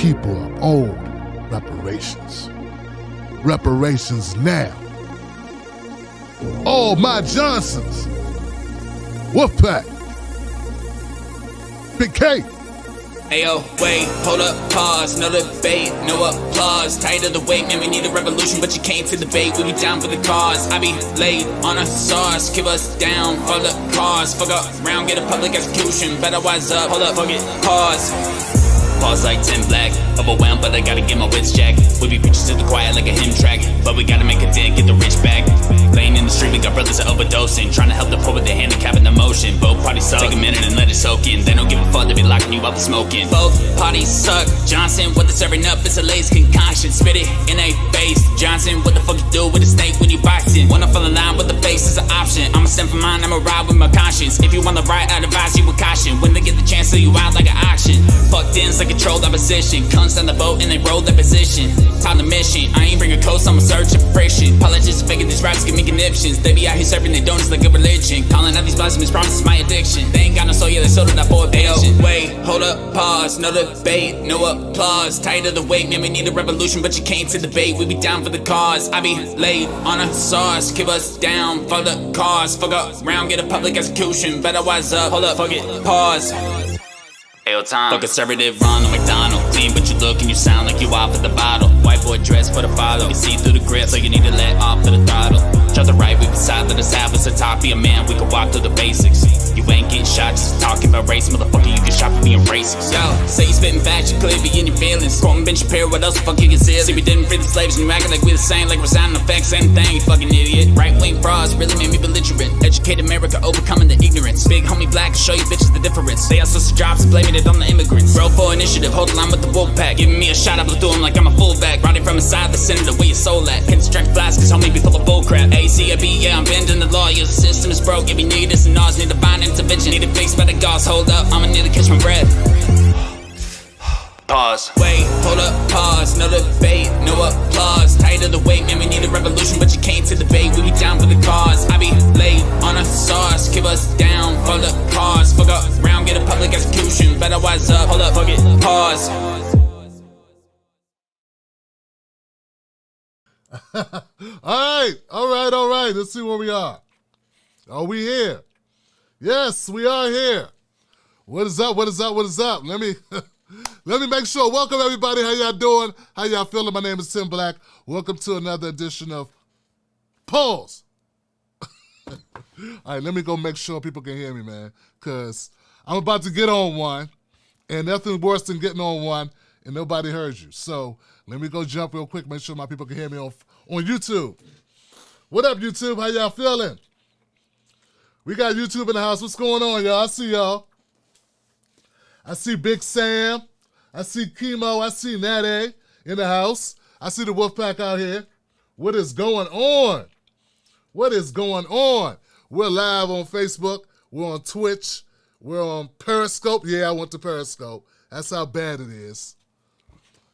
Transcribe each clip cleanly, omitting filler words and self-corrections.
people are owed reparations. Reparations now. All my Johnsons. Wolfpack. Big K. Ayo, wait, hold up, pause, no debate, no applause. Tired of the wait, man, we need a revolution, but you came to debate. We be down for the cause. I be laid on a sauce, keep us down for the cause. Fuck up, round, get a public execution. Better wise up, hold up, fuck it, pause. Pause like Tim Black, overwhelmed, but I gotta get my wits jacked. We be preaching to the choir like a hymn track, but we gotta make a dent, get the rich back. Laying in the street, we got brothers that overdosing, trying to help the poor with their handicap and emotion. Both parties suck, take a minute and let it soak in. They don't give a fuck, they be locking you up for smoking. Both parties suck. Johnson, what the serving up, it's a lace concoction. Spit it in a face. Johnson, what the fuck you do with a snake when you boxing? Wanna fall in line with the face is an option. I'ma stand for mine, I'ma ride with my conscience. If you want the right, I'd advise you with caution. When they get the chance, sell you out like an auction. Fucked in, like control opposition. Comes down the boat and they roll their position. Time the mission, I ain't bringing coast, I'm searching for friction. Politicians faking these raps give me conniptions. They be out here serving their donuts like a religion. Calling out these blasphemous promises my addiction. They ain't got no soul, yeah, they sold it out for a pension. Wait, hold up, pause, no debate, no applause. Tired of the wait, man, we need a revolution, but you came to debate. We be down for the cause. I be laid on a sauce, keep us down for the cause. Fuck up, round, get a public execution. Better wise up, hold up, fuck it, pause. Ayo, time. Fuck conservative run on McDonald. Clean, but you look and you sound like you off at the bottle. White boy dress for the follow. You see through the grip, so you need to let off to the throttle. Try the right, we beside the south. It's the top of your man, we can walk through the basics. You ain't getting shot, just talking about race. Motherfucker, you get shot for being racist. Yo, say you spitting facts, you clearly be in your feelings. Quoting Ben Shapiro, what else the fuck you conceal? See, we didn't free the slaves and you acting like we the same. Like we're signing effects, same thing, you fucking idiot. Right-wing frauds really made me belligerent. Educate America, overcoming the ignorance. Big homie black, show you bitches the difference. They outsource the jobs, blaming it on the immigrants. Grow for initiative, hold the line with the wolf pack. Giving me a shot, I blew through him like I'm a fullback. Riding from inside the center, where your soul at. Hit the strength blast, cause homie be full of bullcrap. ACAB, yeah, I'm bending the law. Yeah, the system is broke. If you need this and ours, need divine intervention. Need a fix by the gauze, hold up, I'ma need to catch my breath. Pause. Wait, hold up, pause, no debate, no applause. Tired of the wait, man, we need a revolution, but you came to debate. We be down for the cause. I be laid on a sauce, keep us down for the cause. Fuck up, round, get a public execution. Better wise up, hold up, fuck it, pause. All right. Let's see where we are. Are we here? Yes, we are here. What is up? Let me make sure. Welcome, everybody. How y'all doing? How y'all feeling? My name is Tim Black. Welcome to another edition of Pause. All right, let me go make sure people can hear me, man, because I'm about to get on one, and nothing worse than getting on one and nobody heard you. So let me go jump real quick, make sure my people can hear me on YouTube. What up, YouTube? How y'all feeling? We got YouTube in the house. What's going on, y'all? I see y'all. I see Big Sam. I see Chemo. I see Nade in the house. I see the Wolfpack out here. What is going on? What is going on? We're live on Facebook. We're on Twitch. We're on Periscope. Yeah, I went to Periscope. That's how bad it is.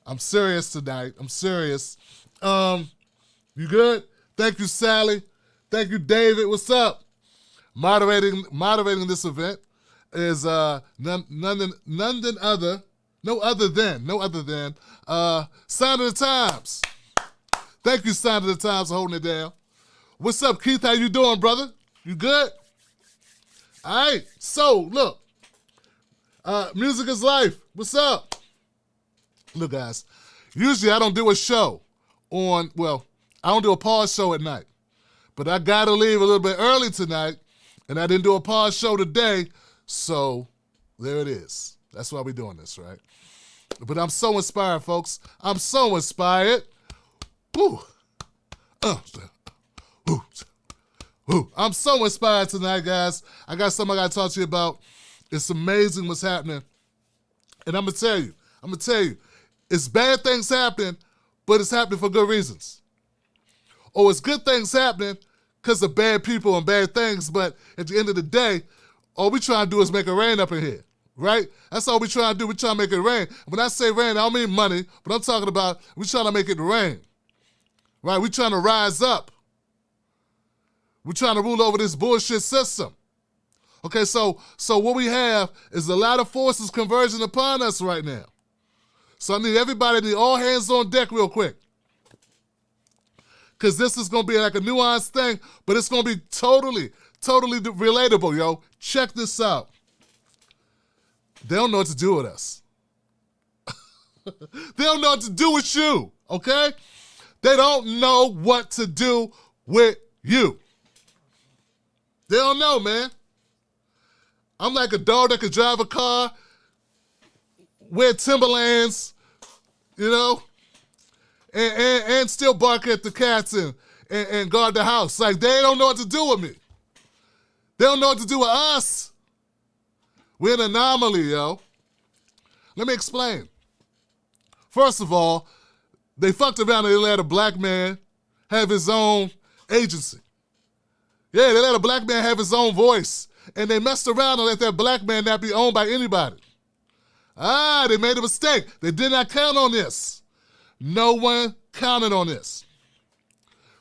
I'm serious tonight. I'm serious. You good? Thank you, Sally. Thank you, David. What's up? Moderating this event is no other than Sign of the Times. Thank you, Sign of the Times, for holding it down. What's up, Keith? How you doing, brother? You good? All right. So look, music is life. What's up? Look, guys. Usually I don't do a show I don't do a pause show at night, but I gotta leave a little bit early tonight. And I didn't do a pause show today, so there it is. That's why we're doing this, right? But I'm so inspired, folks. I'm so inspired. Woo. I'm so inspired tonight, guys. I got something I got to talk to you about. It's amazing what's happening. And I'm going to tell you, it's bad things happening, but it's happening for good reasons. Or it's good things happening because of bad people and bad things, but at the end of the day, all we trying to do is make it rain up in here, right? That's all we trying to do. We trying to make it rain. When I say rain, I don't mean money, but I'm talking about we trying to make it rain, right? We trying to rise up. We trying to rule over this bullshit system. Okay, so what we have is a lot of forces converging upon us right now. So I need everybody to all hands on deck real quick. Because this is going to be like a nuanced thing, but it's going to be totally relatable, yo. Check this out. They don't know what to do with us. They don't know what to do with you, okay? They don't know what to do with you. They don't know, man. I'm like a dog that can drive a car, wear Timberlands, you know, and still bark at the cats and guard the house. Like, they don't know what to do with me. They don't know what to do with us. We're an anomaly, yo. Let me explain. First of all, they fucked around and they let a black man have his own agency. Yeah, they let a black man have his own voice. And they messed around and let that black man not be owned by anybody. They made a mistake. They did not count on this. No one counted on this.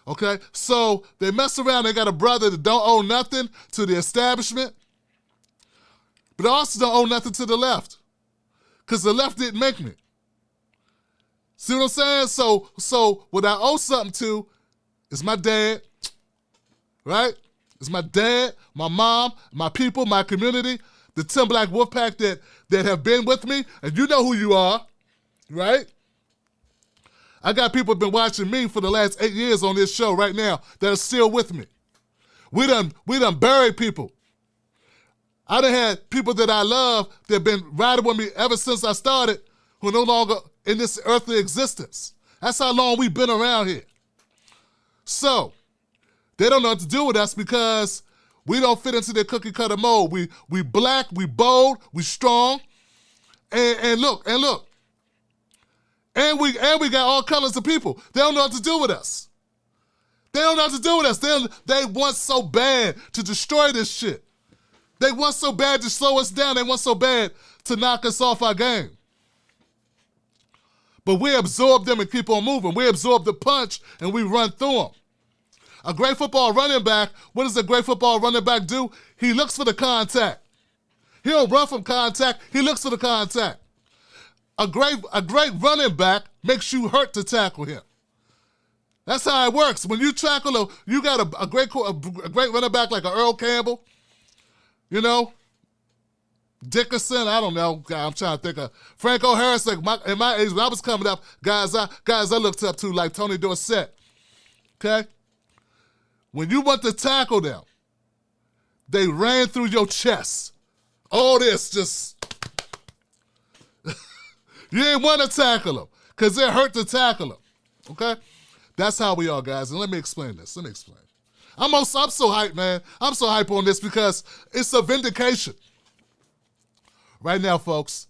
Okay, so they messed around. They got a brother that don't owe nothing to the establishment, but also don't owe nothing to the left, because the left didn't make me. See what I'm saying? So what I owe something to is my dad, right? It's my dad, my mom, my people, my community, the Tim Black Wolfpack that have been with me, and you know who you are, right? I got people been watching me for the last 8 years on this show right now that are still with me. We done buried people. I done had people that I love that been riding with me ever since I started who are no longer in this earthly existence. That's how long we've been around here. So, they don't know what to do with us because we don't fit into their cookie cutter mold. We black, we bold, we strong, and look. And we got all colors of people. They don't know what to do with us. They don't know what to do with us. They want so bad to destroy this shit. They want so bad to slow us down. They want so bad to knock us off our game. But we absorb them and keep on moving. We absorb the punch and we run through them. A great football running back, what does a great football running back do? He looks for the contact. He don't run from contact. He looks for the contact. A great running back makes you hurt to tackle him. That's how it works. When you tackle you got a great running back like a Earl Campbell, you know, Dickerson, I don't know. God, I'm trying to think of Franco Harris. Like in my age, when I was coming up, guys I looked up to like Tony Dorsett. Okay, when you want to tackle them, they ran through your chest. All this just. You ain't want to tackle them because it hurt to tackle them, okay? That's how we are, guys, and let me explain this. I'm so hyped, man. I'm so hyped on this because it's a vindication. Right now, folks,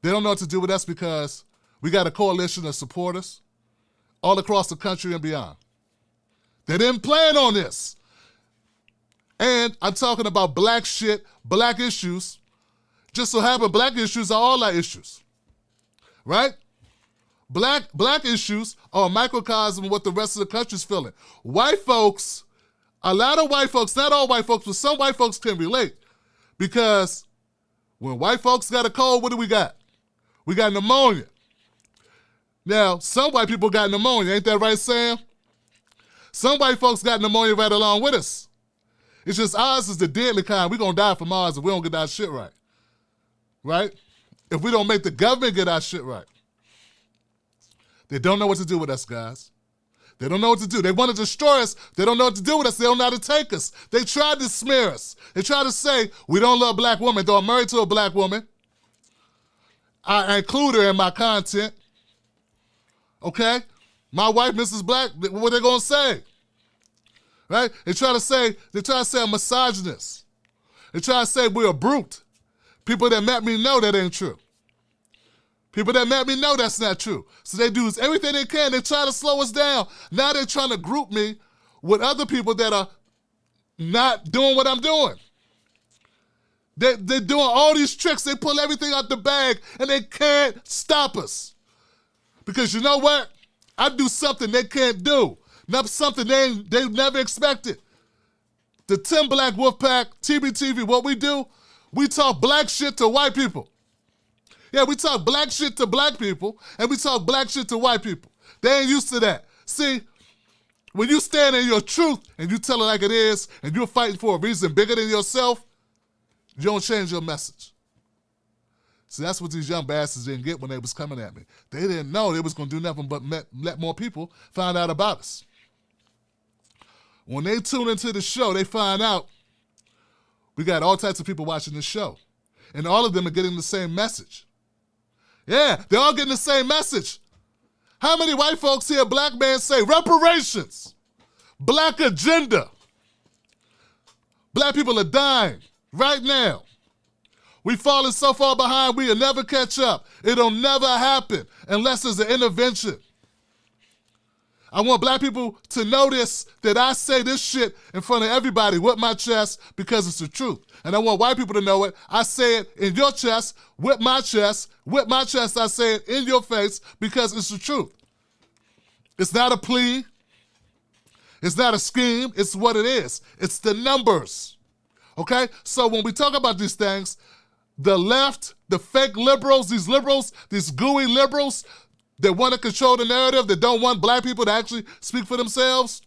they don't know what to do with us because we got a coalition of supporters all across the country and beyond. They didn't plan on this. And I'm talking about black shit, black issues. Just so happen black issues are all our issues. Right? Black issues are a microcosm of what the rest of the country's feeling. White folks, a lot of white folks, not all white folks, but some white folks can relate. Because when white folks got a cold, what do we got? We got pneumonia. Now, some white people got pneumonia, ain't that right, Sam? Some white folks got pneumonia right along with us. It's just ours is the deadly kind. We're going to die from ours if we don't get our shit right. Right? If we don't make the government get our shit right. They don't know what to do with us, guys. They don't know what to do. They want to destroy us. They don't know what to do with us. They don't know how to take us. They tried to smear us. They tried to say, we don't love black women, though I'm married to a black woman. I include her in my content. Okay? My wife, Mrs. Black, what they going to say? Right? They try to say I'm misogynist. They try to say we're a brute. People that met me know that ain't true. People that met me know that's not true. So they do everything they can. They try to slow us down. Now they're trying to group me with other people that are not doing what I'm doing. They're doing all these tricks. They pull everything out the bag and they can't stop us. Because you know what? I do something they can't do. Not something they never expected. The Tim Black Wolfpack, TBTV, what we do, we talk black shit to white people. Yeah, we talk black shit to black people, and we talk black shit to white people. They ain't used to that. See, when you stand in your truth and you tell it like it is, and you're fighting for a reason bigger than yourself, you don't change your message. See, that's what these young bastards didn't get when they was coming at me. They didn't know they was going to do nothing but let more people find out about us. When they tune into the show, they find out we got all types of people watching the show. And all of them are getting the same message. Yeah, they're all getting the same message. How many white folks hear a black man say reparations, black agenda? Black people are dying right now. We've fallen so far behind, we'll never catch up. It'll never happen unless there's an intervention. I want black people to notice that I say this shit in front of everybody with my chest because it's the truth. And I want white people to know it. I say it in your chest, with my chest. With my chest, I say it in your face because it's the truth. It's not a plea. It's not a scheme. It's what it is. It's the numbers. Okay? So when we talk about these things, the left, the fake liberals, these gooey liberals that want to control the narrative, that don't want black people to actually speak for themselves,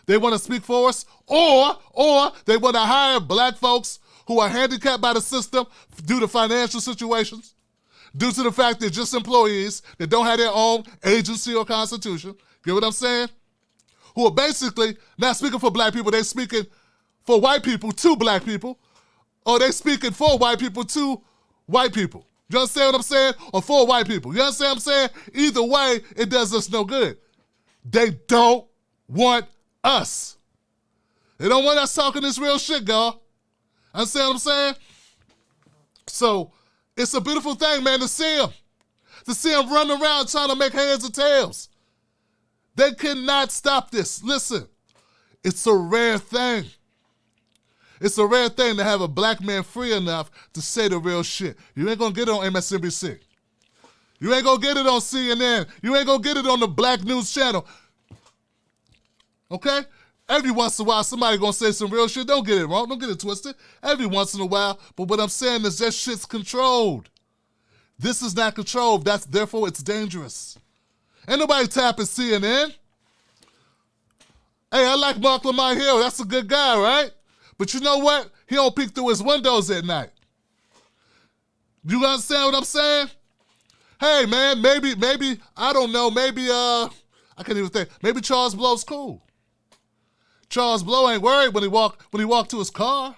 they want to speak for us, or they want to hire black folks who are handicapped by the system due to financial situations, due to the fact they're just employees that don't have their own agency or constitution. Get what I'm saying? Who are basically not speaking for black people, they're speaking for white people to black people, or they speaking for white people to white people. You understand what I'm saying? Or for white people. You understand what I'm saying? Either way, it does us no good. They don't want us. They don't want us talking this real shit, y'all. Understand what I'm saying? So, it's a beautiful thing, man, to see them. To see them running around trying to make heads or tails. They cannot stop this. Listen, it's a rare thing. It's a rare thing to have a black man free enough to say the real shit. You ain't gonna get it on MSNBC. You ain't gonna get it on CNN. You ain't gonna get it on the Black News Channel. Okay? Every once in a while, somebody gonna say some real shit. Don't get it wrong. Don't get it twisted. Every once in a while. But what I'm saying is that shit's controlled. This is not controlled. Therefore, it's dangerous. Ain't nobody tapping CNN. Hey, I like Mark Lamont Hill. That's a good guy, right? But you know what? He don't peek through his windows at night. You understand what I'm saying? Hey, man, maybe, I don't know, maybe, I can't even think. Maybe Charles Blow's cool. Charles Blow ain't worried when he walked to his car.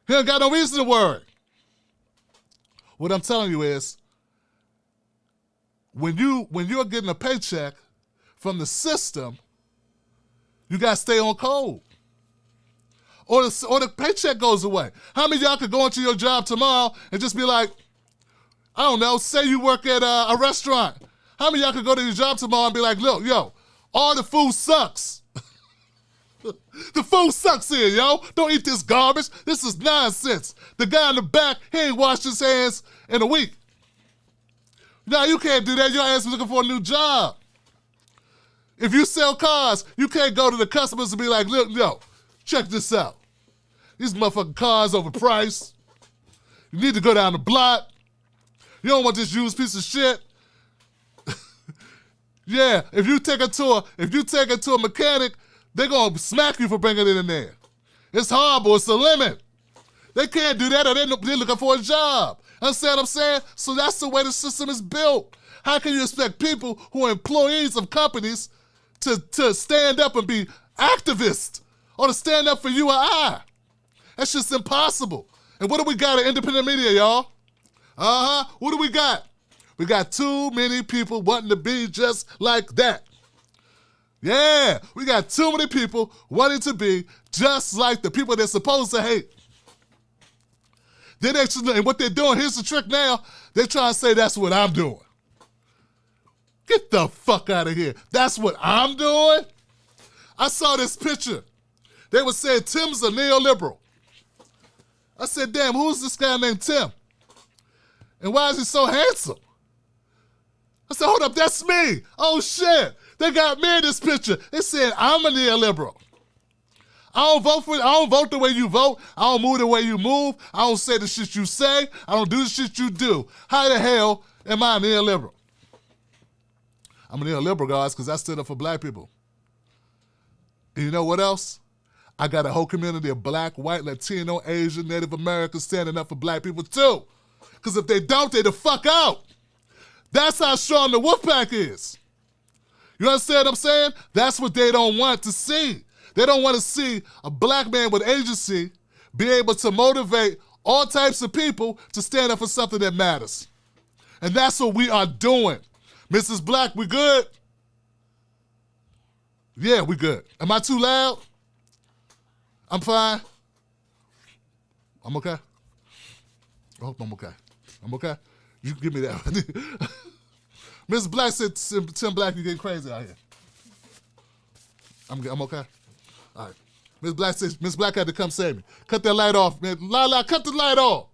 He ain't got no reason to worry. What I'm telling you is, when you're getting a paycheck from the system, you gotta stay on code. Or the paycheck goes away. How many of y'all could go into your job tomorrow and just be like, I don't know, say you work at a restaurant. How many of y'all could go to your job tomorrow and be like, look, yo, all the food sucks. The food sucks here, yo. Don't eat this garbage. This is nonsense. The guy in the back, he ain't washed his hands in a week. No, you can't do that. Your ass is looking for a new job. If you sell cars, you can't go to the customers and be like, look, yo, check this out. These motherfucking cars overpriced. You need to go down the block. You don't want this used piece of shit. Yeah, if you take it to a mechanic, they're gonna smack you for bringing it in there. It's horrible, it's a limit. They can't do that or they're looking for a job. Understand what I'm saying? So that's the way the system is built. How can you expect people who are employees of companies to stand up and be activists or to stand up for you or I? That's just impossible. And what do we got in independent media, y'all? What do we got? We got too many people wanting to be just like that. Yeah, we got too many people wanting to be just like the people they're supposed to hate. And what they're doing, here's the trick now, they're trying to say that's what I'm doing. Get the fuck out of here. That's what I'm doing? I saw this picture. They were saying Tim's a neoliberal. I said, damn, who's this guy named Tim? And why is he so handsome? I said, hold up, that's me. Oh shit, they got me in this picture. They said I'm a neoliberal. I don't vote for it. I don't vote the way you vote. I don't move the way you move. I don't say the shit you say. I don't do the shit you do. How the hell am I a neoliberal? I'm a neoliberal, guys, because I stood up for black people. And you know what else? I got a whole community of black, white, Latino, Asian, Native Americans standing up for black people too. Because if they don't, they the fuck out. That's how strong the Wolfpack is. You understand what I'm saying? That's what they don't want to see. They don't want to see a black man with agency be able to motivate all types of people to stand up for something that matters. And that's what we are doing. Mrs. Black, we good? Yeah, we good. Am I too loud? I'm fine. I'm okay. I hope I'm okay. I'm okay? You can give me that. Miss Black said, Tim Black, you getting crazy out here. I'm okay? All right. Miss Black said, Miss Black had to come save me. Cut that light off, man. Lala, cut the light off.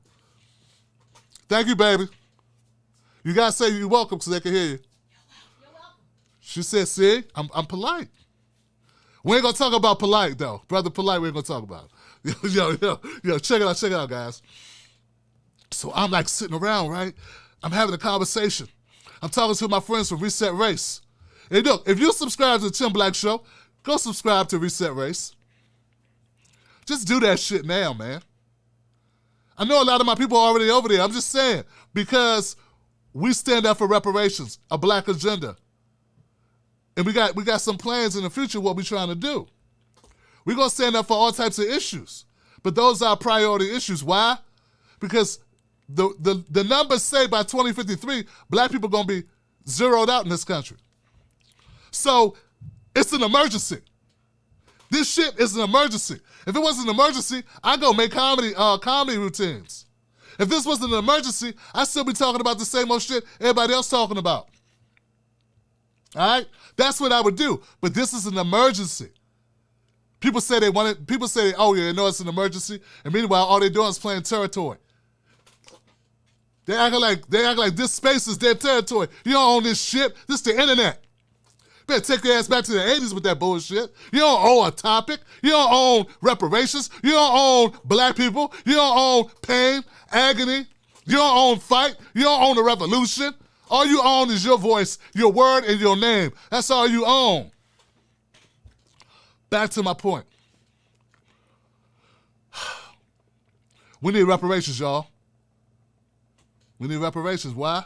Thank you, baby. You gotta say you're welcome so they can hear you. You're welcome. She said, see, I'm polite. We ain't gonna talk about polite though. Brother Polite, we ain't gonna talk about it. Yo, check it out, guys. So I'm like sitting around, right? I'm having a conversation. I'm talking to my friends from Reset Race. And look, if you subscribe to the Tim Black Show, go subscribe to Reset Race. Just do that shit now, man. I know a lot of my people are already over there. I'm just saying, because we stand up for reparations, a black agenda. And we got some plans in the future what we're trying to do. We're going to stand up for all types of issues. But those are priority issues. Why? Because the numbers say by 2053, black people are going to be zeroed out in this country. So it's an emergency. This shit is an emergency. If it wasn't an emergency, I'd go make comedy routines. If this wasn't an emergency, I'd still be talking about the same old shit everybody else talking about. All right? That's what I would do. But this is an emergency. People say oh yeah, they know it's an emergency, and meanwhile, all they're doing is playing territory. They act like this space is their territory. You don't own this shit. This is the internet. Better take your ass back to the 80s with that bullshit. You don't own a topic. You don't own reparations. You don't own black people. You don't own pain, agony. You don't own fight. You don't own the revolution. All you own is your voice, your word, and your name. That's all you own. Back to my point. We need reparations, y'all. We need reparations. Why?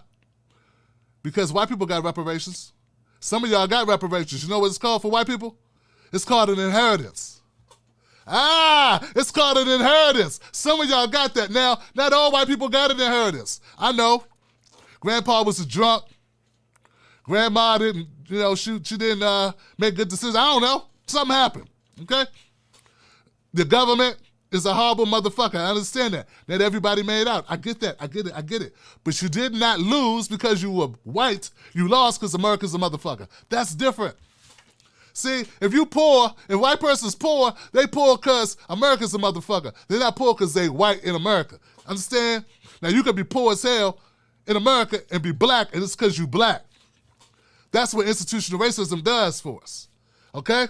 Because white people got reparations. Some of y'all got reparations. You know what it's called for white people? It's called an inheritance. It's called an inheritance. Some of y'all got that. Now, not all white people got an inheritance. I know. Grandpa was a drunk. Grandma didn't, she didn't make good decisions. I don't know. Something happened, okay? The government is a horrible motherfucker. I understand that. Not everybody made out. I get that. I get it. But you did not lose because you were white. You lost because America's a motherfucker. That's different. See, if you poor, if white person's poor, they poor because America's a motherfucker. They're not poor because they white in America. Understand? Now, you could be poor as hell in America and be black, and it's because you black. That's what institutional racism does for us, okay?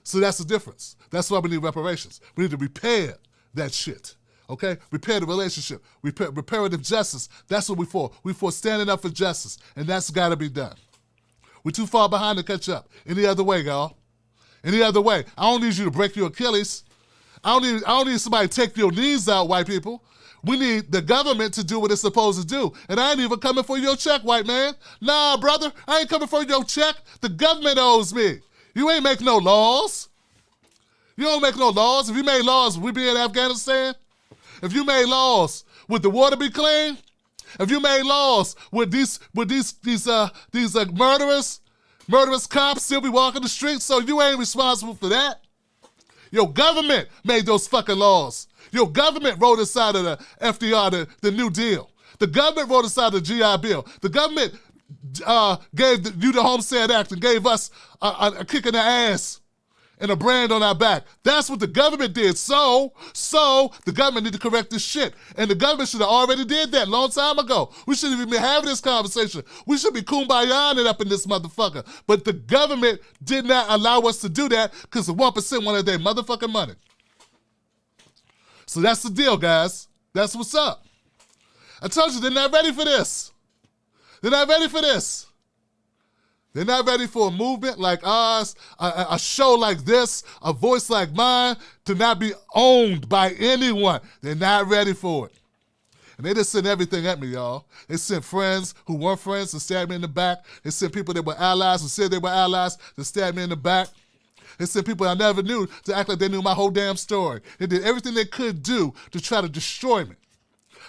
So that's the difference. That's why we need reparations. We need to repair that shit, okay? Repair the relationship, reparative justice. That's what we for. We for standing up for justice, and that's got to be done. We're too far behind to catch up. Any other way, y'all? Any other way? I don't need you to break your Achilles. I don't need somebody to take your knees out, white people. We need the government to do what it's supposed to do. And I ain't even coming for your check, white man. Nah, brother, I ain't coming for your check. The government owes me. You ain't make no laws. You don't make no laws. If you made laws, we'd be in Afghanistan. If you made laws, would the water be clean? If you made laws, would these murderous cops still be walking the streets? So you ain't responsible for that. Your government made those fucking laws. Your government wrote inside of the FDR, the New Deal. The government wrote inside the GI Bill. The government gave you the Homestead Act and gave us a kick in the ass and a brand on our back. That's what the government did. So the government need to correct this shit. And the government should have already did that a long time ago. We shouldn't even be having this conversation. We should be kumbayaing it up in this motherfucker. But the government did not allow us to do that because the 1% wanted their motherfucking money. So that's the deal, guys. That's what's up. I told you they're not ready for this. They're not ready for this. They're not ready for a movement like ours, a show like this, a voice like mine, to not be owned by anyone. They're not ready for it. And they just sent everything at me, y'all. They sent friends who weren't friends to stab me in the back. They sent people that were allies who said they were allies to stab me in the back. They sent people I never knew to act like they knew my whole damn story. They did everything they could do to try to destroy me.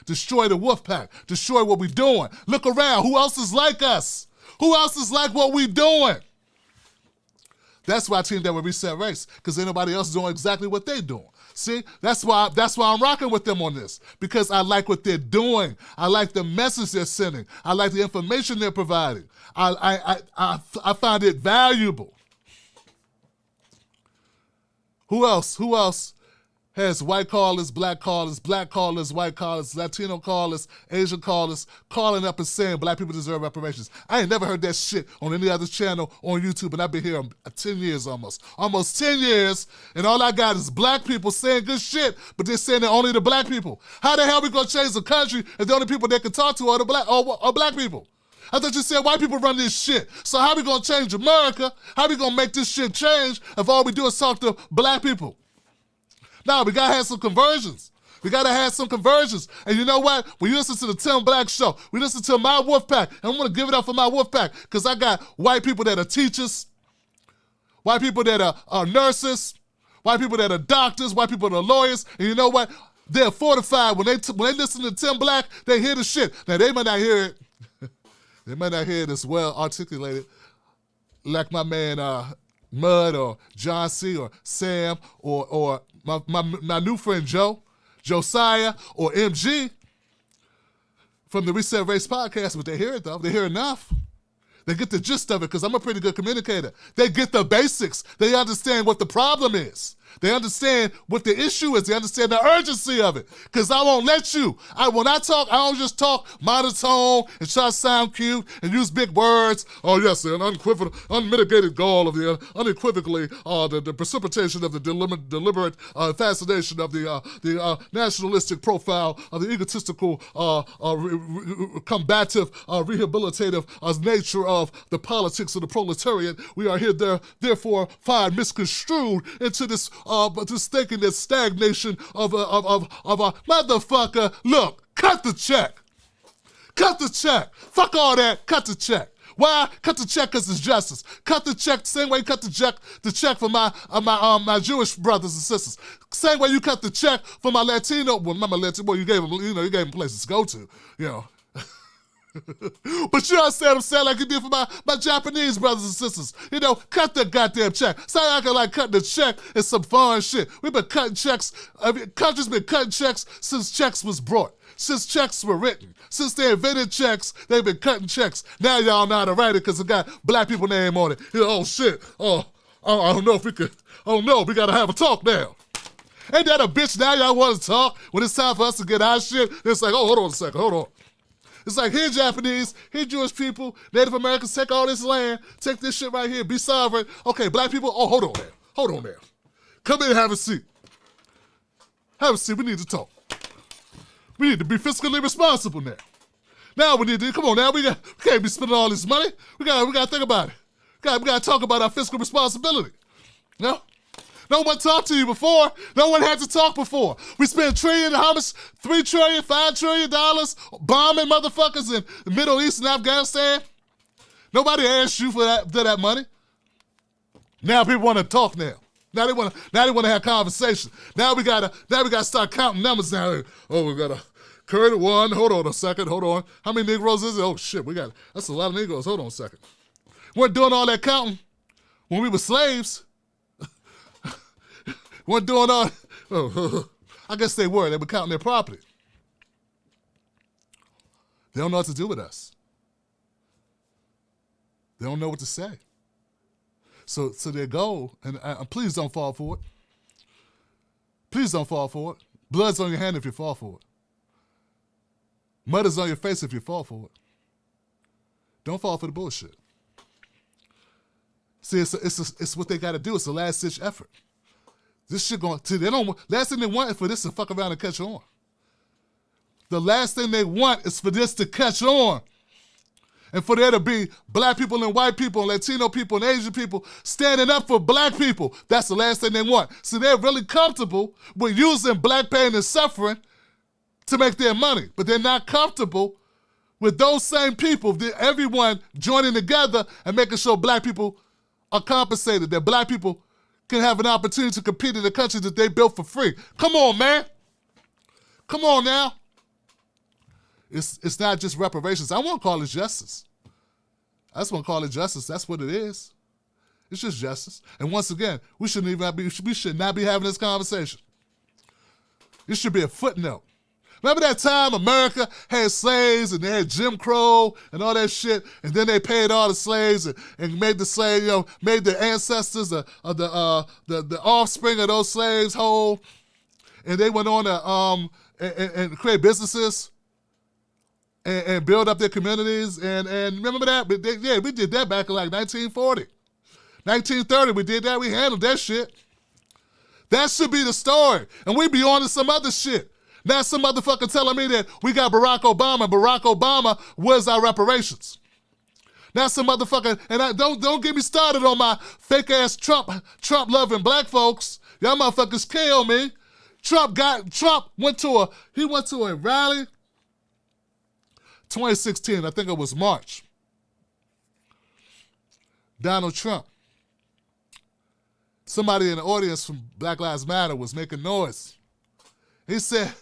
Destroy the Wolfpack. Destroy what we're doing. Look around. Who else is like us? Who else is like what we doing? That's why I teamed up with Reset Race, because ain't nobody else doing exactly what they doing. See, that's why I'm rocking with them on this, because I like what they're doing. I like the message they're sending. I like the information they're providing. I find it valuable. Who else has white callers, black callers, white callers, Latino callers, Asian callers, calling up and saying black people deserve reparations? I ain't never heard that shit on any other channel on YouTube, and I've been here 10 years almost 10 years, and all I got is black people saying good shit, but they're saying it only to black people. How the hell we gonna change the country if the only people they can talk to are the black people? I thought you said white people run this shit. So how we gonna change America? How we gonna make this shit change if all we do is talk to black people? Now, we gotta have some conversions. And you know what? When you listen to the Tim Black Show, we listen to my Wolfpack. And I'm gonna give it up for my Wolfpack, because I got white people that are teachers, white people that are nurses, white people that are doctors, white people that are lawyers. And you know what? They're fortified. When they listen to Tim Black, they hear the shit. Now, they might not hear it. They might not hear it as well articulated like my man Mud or John C. or Sam or my new friend Josiah or MG from the Reset Race podcast, but they hear it though. They hear enough. They get the gist of it, because I'm a pretty good communicator. They get the basics. They understand what the problem is. They understand what the issue is. They understand the urgency of it. Because I won't let you. When I talk, I don't just talk monotone and try to sound cute and use big words. Oh, yes, an unmitigated goal of the unequivocally the precipitation of the deliberate fascination of the nationalistic profile of the egotistical, combative, rehabilitative nature of the politics of the proletariat. We are here, therefore, find misconstrued into this thinking that stagnation of a motherfucker. Look, cut the check. Fuck all that. Cut the check. Why? Cut the check because it's justice. Cut the check the same way you cut the check for my Jewish brothers and sisters. Same way you cut the check for my Latino. Well, not my Latino. Well, you gave them places to go to. You know. But you understand what I'm saying, like you did for my Japanese brothers and sisters. You know, cut the goddamn check. So I can like cut the check is some foreign shit. We've been cutting checks. Countries been cutting checks since checks was brought. Since checks were written. Since they invented checks, they've been cutting checks. Now y'all know how to write it because it got black people name on it. You know, oh shit. Oh, I don't know if we could. Oh no, we gotta have a talk now. Ain't that a bitch? Now y'all want to talk when it's time for us to get our shit? It's like, oh, hold on a second, hold on. It's like, here Japanese, here Jewish people, Native Americans, take all this land, take this shit right here, be sovereign. Okay, black people, oh, hold on there. Come in and have a seat. Have a seat, we need to talk. We need to be fiscally responsible now. Now we need to, come on now, we can't be spending all this money. We gotta think about it. We gotta talk about our fiscal responsibility. You know? No one talked to you before. No one had to talk before. We spent $3 trillion, $5 trillion bombing motherfuckers in the Middle East and Afghanistan. Nobody asked you for that money. Now people want to talk now. Now they want to have conversation. Now we gotta start counting numbers now. Oh, we gotta current one. Hold on a second. Hold on. How many Negroes is it? Oh shit, that's a lot of Negroes. Hold on a second. We weren't doing all that counting when we were slaves. Weren't doing all. I guess they were. They were counting their property. They don't know what to do with us. They don't know what to say. So their goal, and please don't fall for it. Please don't fall for it. Blood's on your hand if you fall for it. Mud is on your face if you fall for it. Don't fall for the bullshit. See, it's what they got to do. It's a last-ditch effort. This shit going to, they don't, last thing they want is for this to fuck around and catch on. The last thing they want is for this to catch on. And for there to be black people and white people and Latino people and Asian people standing up for black people. That's the last thing they want. So they're really comfortable with using black pain and suffering to make their money. But they're not comfortable with those same people, everyone joining together and making sure black people are compensated, that black people can have an opportunity to compete in the country that they built for free. Come on, man. Come on now. It's not just reparations. I won't call it justice. I just want to call it justice. That's what it is. It's just justice. And once again, we should not be having this conversation. It should be a footnote. Remember that time America had slaves and they had Jim Crow and all that shit, and then they paid all the slaves and made the slave, made the ancestors, the offspring of those slaves whole, and they went on to and create businesses and build up their communities. And remember that? We did that back in like 1940. 1930, we did that. We handled that shit. That should be the story. And we be on to some other shit. Now some motherfucker telling me that we got Barack Obama, and Barack Obama was our reparations. Now some motherfucker, and don't get me started on my fake ass Trump loving black folks. Y'all motherfuckers kill me. Trump went to a rally, 2016, I think it was March. Donald Trump. Somebody in the audience from Black Lives Matter was making noise. He said,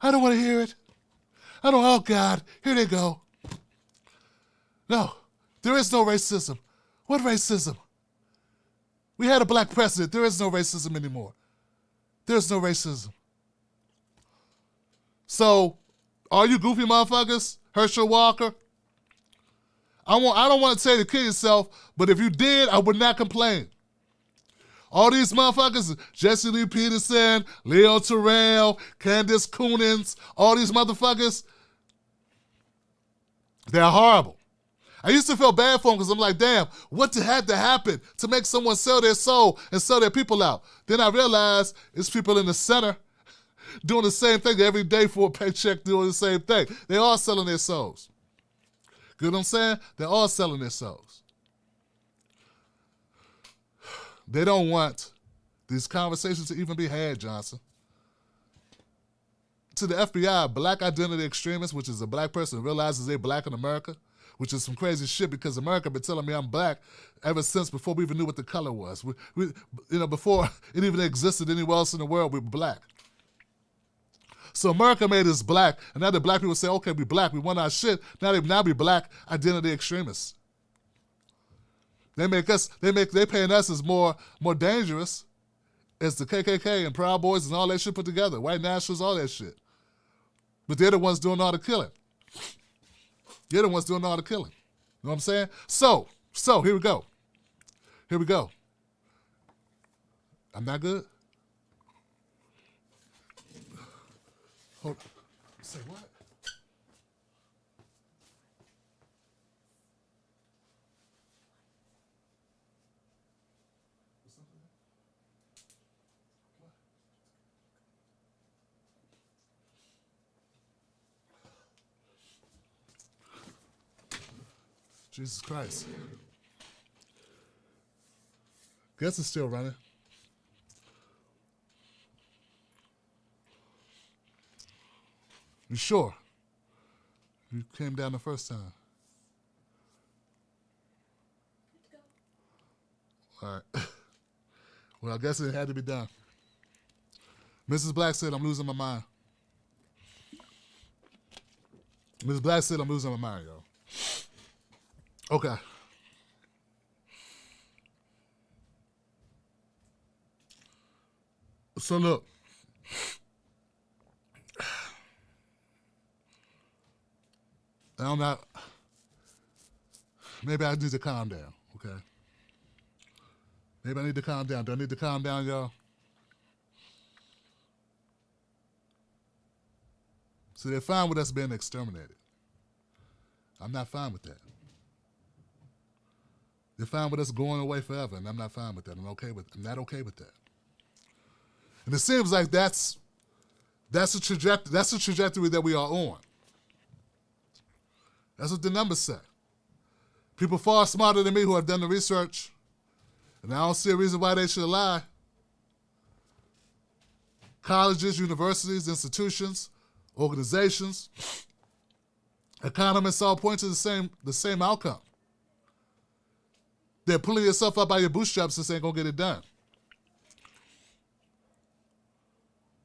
I don't want to hear it. Oh God, here they go. No, there is no racism. What racism? We had a black president. There is no racism anymore. There's no racism. So, all you goofy motherfuckers, Herschel Walker, I don't want to tell you to kill yourself, but if you did, I would not complain. All these motherfuckers, Jesse Lee Peterson, Leo Terrell, Candace Coonins, all these motherfuckers, they're horrible. I used to feel bad for them because I'm like, damn, what had to happen to make someone sell their soul and sell their people out? Then I realized it's people in the center doing the same thing every day for a paycheck, doing the same thing. They're all selling their souls. Get what I'm saying? They're all selling their souls. They don't want these conversations to even be had, Johnson. To the FBI, black identity extremists, which is a black person who realizes they're black in America, which is some crazy shit because America been telling me I'm black ever since before we even knew what the color was. Before it even existed anywhere else in the world, we were black. So America made us black, and now the black people say, okay, we black, we want our shit. Now we black identity extremists. They paying us as more dangerous as the KKK and Proud Boys and all that shit put together. White nationalists, all that shit. But they're the ones doing all the killing. They're the ones doing all the killing. You know what I'm saying? So here we go. I'm not good? Hold. Say what? Jesus Christ. Guess it's still running. You sure? You came down the first time. All right. Well, I guess it had to be done. Mrs. Black said, I'm losing my mind. Mrs. Black said, I'm losing my mind, y'all. Okay. So look. I'm not. Maybe I need to calm down, okay? Maybe I need to calm down. Do I need to calm down, y'all? See, they're fine with us being exterminated. I'm not fine with that. They're fine with us going away forever, and I'm not fine with that. I'm not okay with that. And it seems like that's the trajectory that we are on. That's what the numbers say. People far smarter than me who have done the research, and I don't see a reason why they should lie. Colleges, universities, institutions, organizations, economists all point to the same outcome. They're pulling yourself up by your bootstraps. This ain't gonna get it done.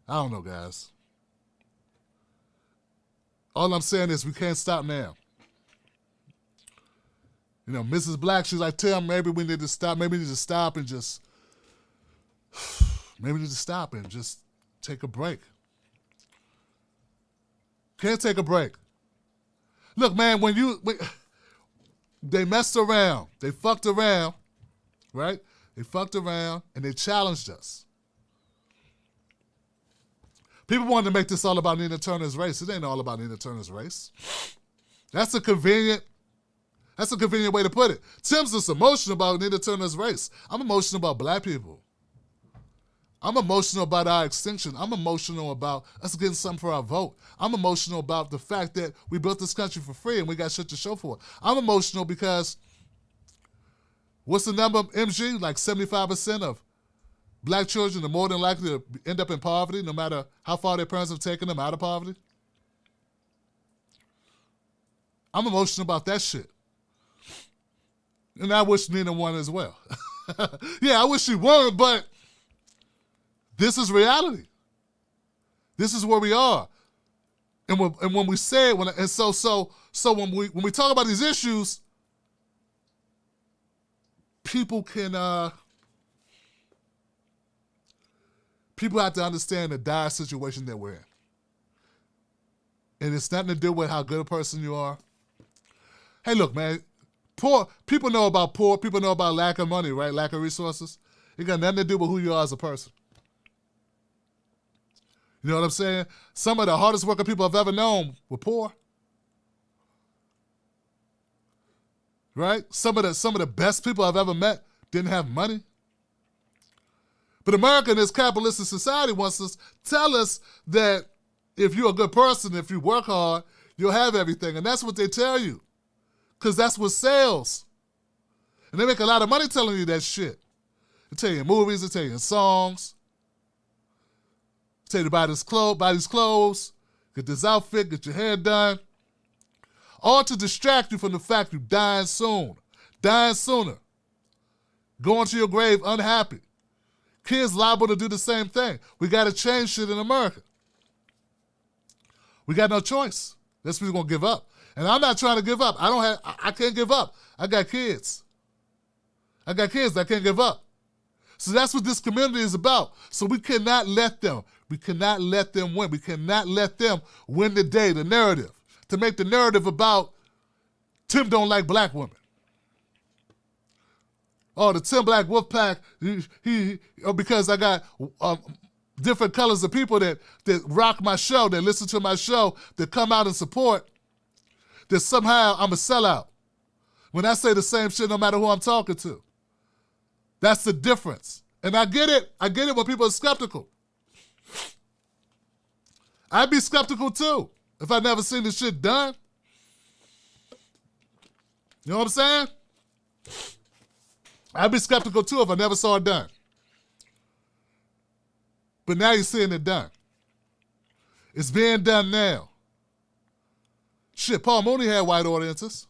I don't know, guys. All I'm saying is we can't stop now. You know, Mrs. Black, she's like, Tim, maybe we need to stop. Maybe we need to stop and just take a break. Can't take a break. Look, man, they messed around. They fucked around, right? They fucked around and they challenged us. People wanted to make this all about Nina Turner's race. It ain't all about Nina Turner's race. That's a convenient way to put it. Tim's just emotional about Nina Turner's race. I'm emotional about black people. I'm emotional about our extinction. I'm emotional about us getting something for our vote. I'm emotional about the fact that we built this country for free and we got shit to show for it. I'm emotional because what's the number, MG? Like 75% of black children are more than likely to end up in poverty no matter how far their parents have taken them out of poverty. I'm emotional about that shit. And I wish Nina won as well. Yeah, I wish she won, but this is reality. This is where we are. And when we say it, so when we talk about these issues, people have to understand the dire situation that we're in. And it's nothing to do with how good a person you are. Hey, look, man, people know about poor, people know about lack of money, right? Lack of resources. It got nothing to do with who you are as a person. You know what I'm saying? Some of the hardest working people I've ever known were poor. Right? Some of the best people I've ever met didn't have money. But America in this capitalistic society wants to tell us that if you're a good person, if you work hard, you'll have everything. And that's what they tell you. Because that's what sells. And they make a lot of money telling you that shit. They tell you in movies, they tell you in songs. They tell you to buy these clothes, get this outfit, get your hair done. All to distract you from the fact you're dying soon. Dying sooner. Going to your grave unhappy. Kids liable to do the same thing. We got to change shit in America. We got no choice. That's what we're going to give up. And I'm not trying to give up. I can't give up. I got kids. I can't give up. So that's what this community is about. So we cannot let them win. We cannot let them win the day, the narrative. To make the narrative about Tim don't like black women. Oh, the Tim Black Wolf Pack, because I got different colors of people that rock my show, that listen to my show, that come out and support, that somehow I'm a sellout. When I say the same shit no matter who I'm talking to. That's the difference. And I get it. I get it when people are skeptical. I'd be skeptical too if I'd never seen this shit done. You know what I'm saying? I'd be skeptical too if I never saw it done. But now you're seeing it done. It's being done now. Shit, Paul Mooney had white audiences.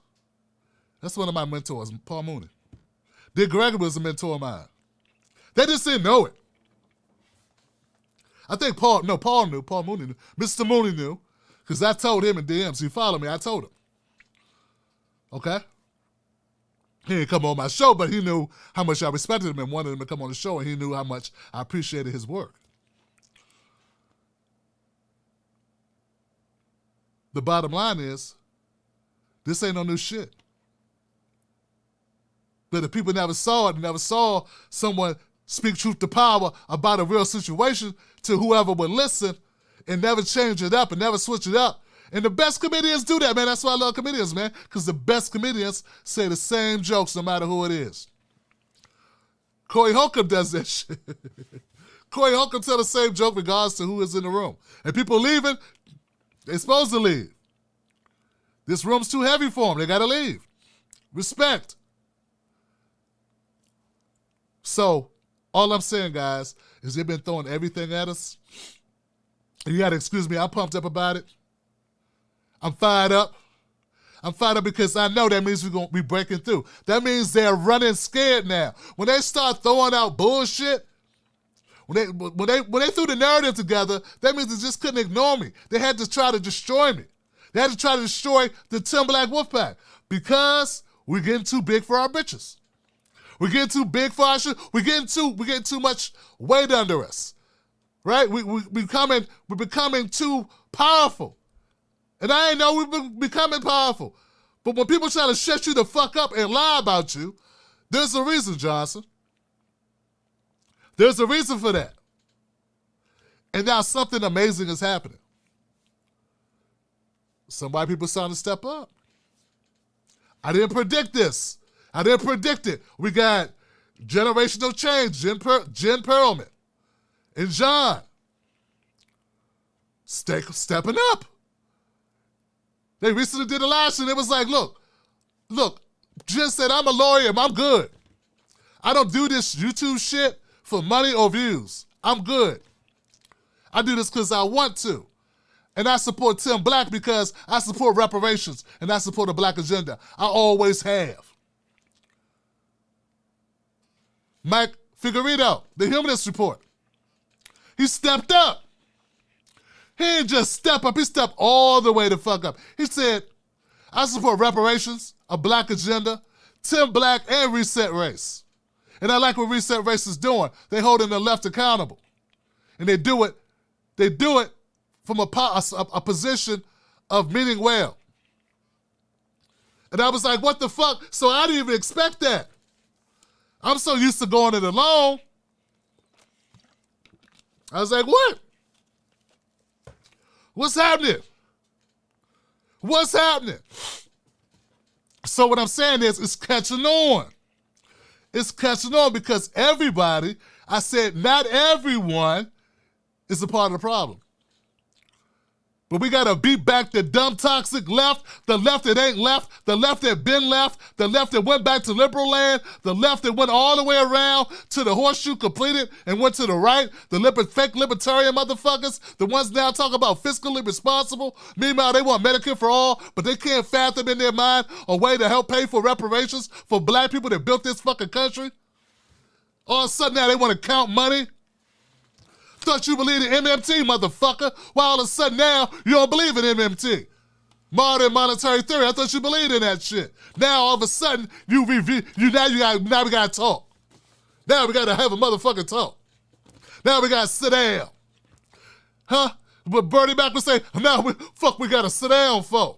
That's one of my mentors, Paul Mooney. Dick Gregory was a mentor of mine. They just didn't know it. I think Paul Mooney knew. Mr. Mooney knew, because I told him in DMs. He followed me, I told him. Okay? He didn't come on my show, but he knew how much I respected him and wanted him to come on the show, and he knew how much I appreciated his work. The bottom line is, this ain't no new shit. But if people never saw it, never saw someone speak truth to power about a real situation to whoever would listen and never change it up and never switch it up. And the best comedians do that, man. That's why I love comedians, man, because the best comedians say the same jokes no matter who it is. Corey Holcomb does that shit. Corey Holcomb tell the same joke regardless to who is in the room. And people leaving, they're supposed to leave. This room's too heavy for them. They got to leave. Respect. So, all I'm saying, guys, is they've been throwing everything at us. And you got to excuse me, I'm pumped up about it. I'm fired up. I'm fired up because I know that means we're going to be breaking through. That means they're running scared now. When they start throwing out bullshit, when they threw the narrative together, that means they just couldn't ignore me. They had to try to destroy me. They had to try to destroy the Tim Black Wolfpack because we're getting too big for our bitches. We're getting too big for our shit. We're getting too much weight under us, right? We're becoming too powerful. And I ain't know we've been becoming powerful. But when people try to shut you the fuck up and lie about you, there's a reason, Johnson. There's a reason for that. And now something amazing is happening. Some white people starting to step up. I didn't predict this. I didn't predict it. We got generational change, Jen Perlman and John stepping up. They recently did a live show and it was like, look, Jen said, I'm a lawyer, I'm good. I don't do this YouTube shit for money or views. I'm good. I do this because I want to. And I support Tim Black because I support reparations and I support the Black agenda. I always have. Mike Figueredo, the Humanist Report. He stepped up. He didn't just step up, he stepped all the way the fuck up. He said, I support reparations, a Black agenda, Tim Black, and Reset Race. And I like what Reset Race is doing. They holding the left accountable. And they do it from a position of meaning well. And I was like, what the fuck? So I didn't even expect that. I'm so used to going it alone. I was like, what? What's happening? What's happening? So what I'm saying is it's catching on. It's catching on because everybody, I said not everyone is a part of the problem. But we gotta beat back the dumb, toxic left, the left that ain't left, the left that been left, the left that went back to liberal land, the left that went all the way around to the horseshoe completed and went to the right, the fake libertarian motherfuckers, the ones now talking about fiscally responsible. Meanwhile, they want Medicare for all, but they can't fathom in their mind a way to help pay for reparations for black people that built this fucking country. All of a sudden now they wanna count money. Thought you believed in MMT, motherfucker. Why all of a sudden now you don't believe in MMT? Modern monetary theory. I thought you believed in that shit. Now all of a sudden now we gotta talk. Now we gotta have a motherfucking talk. Now we gotta sit down. Huh? But Bernie Mac would say, now we gotta sit down for.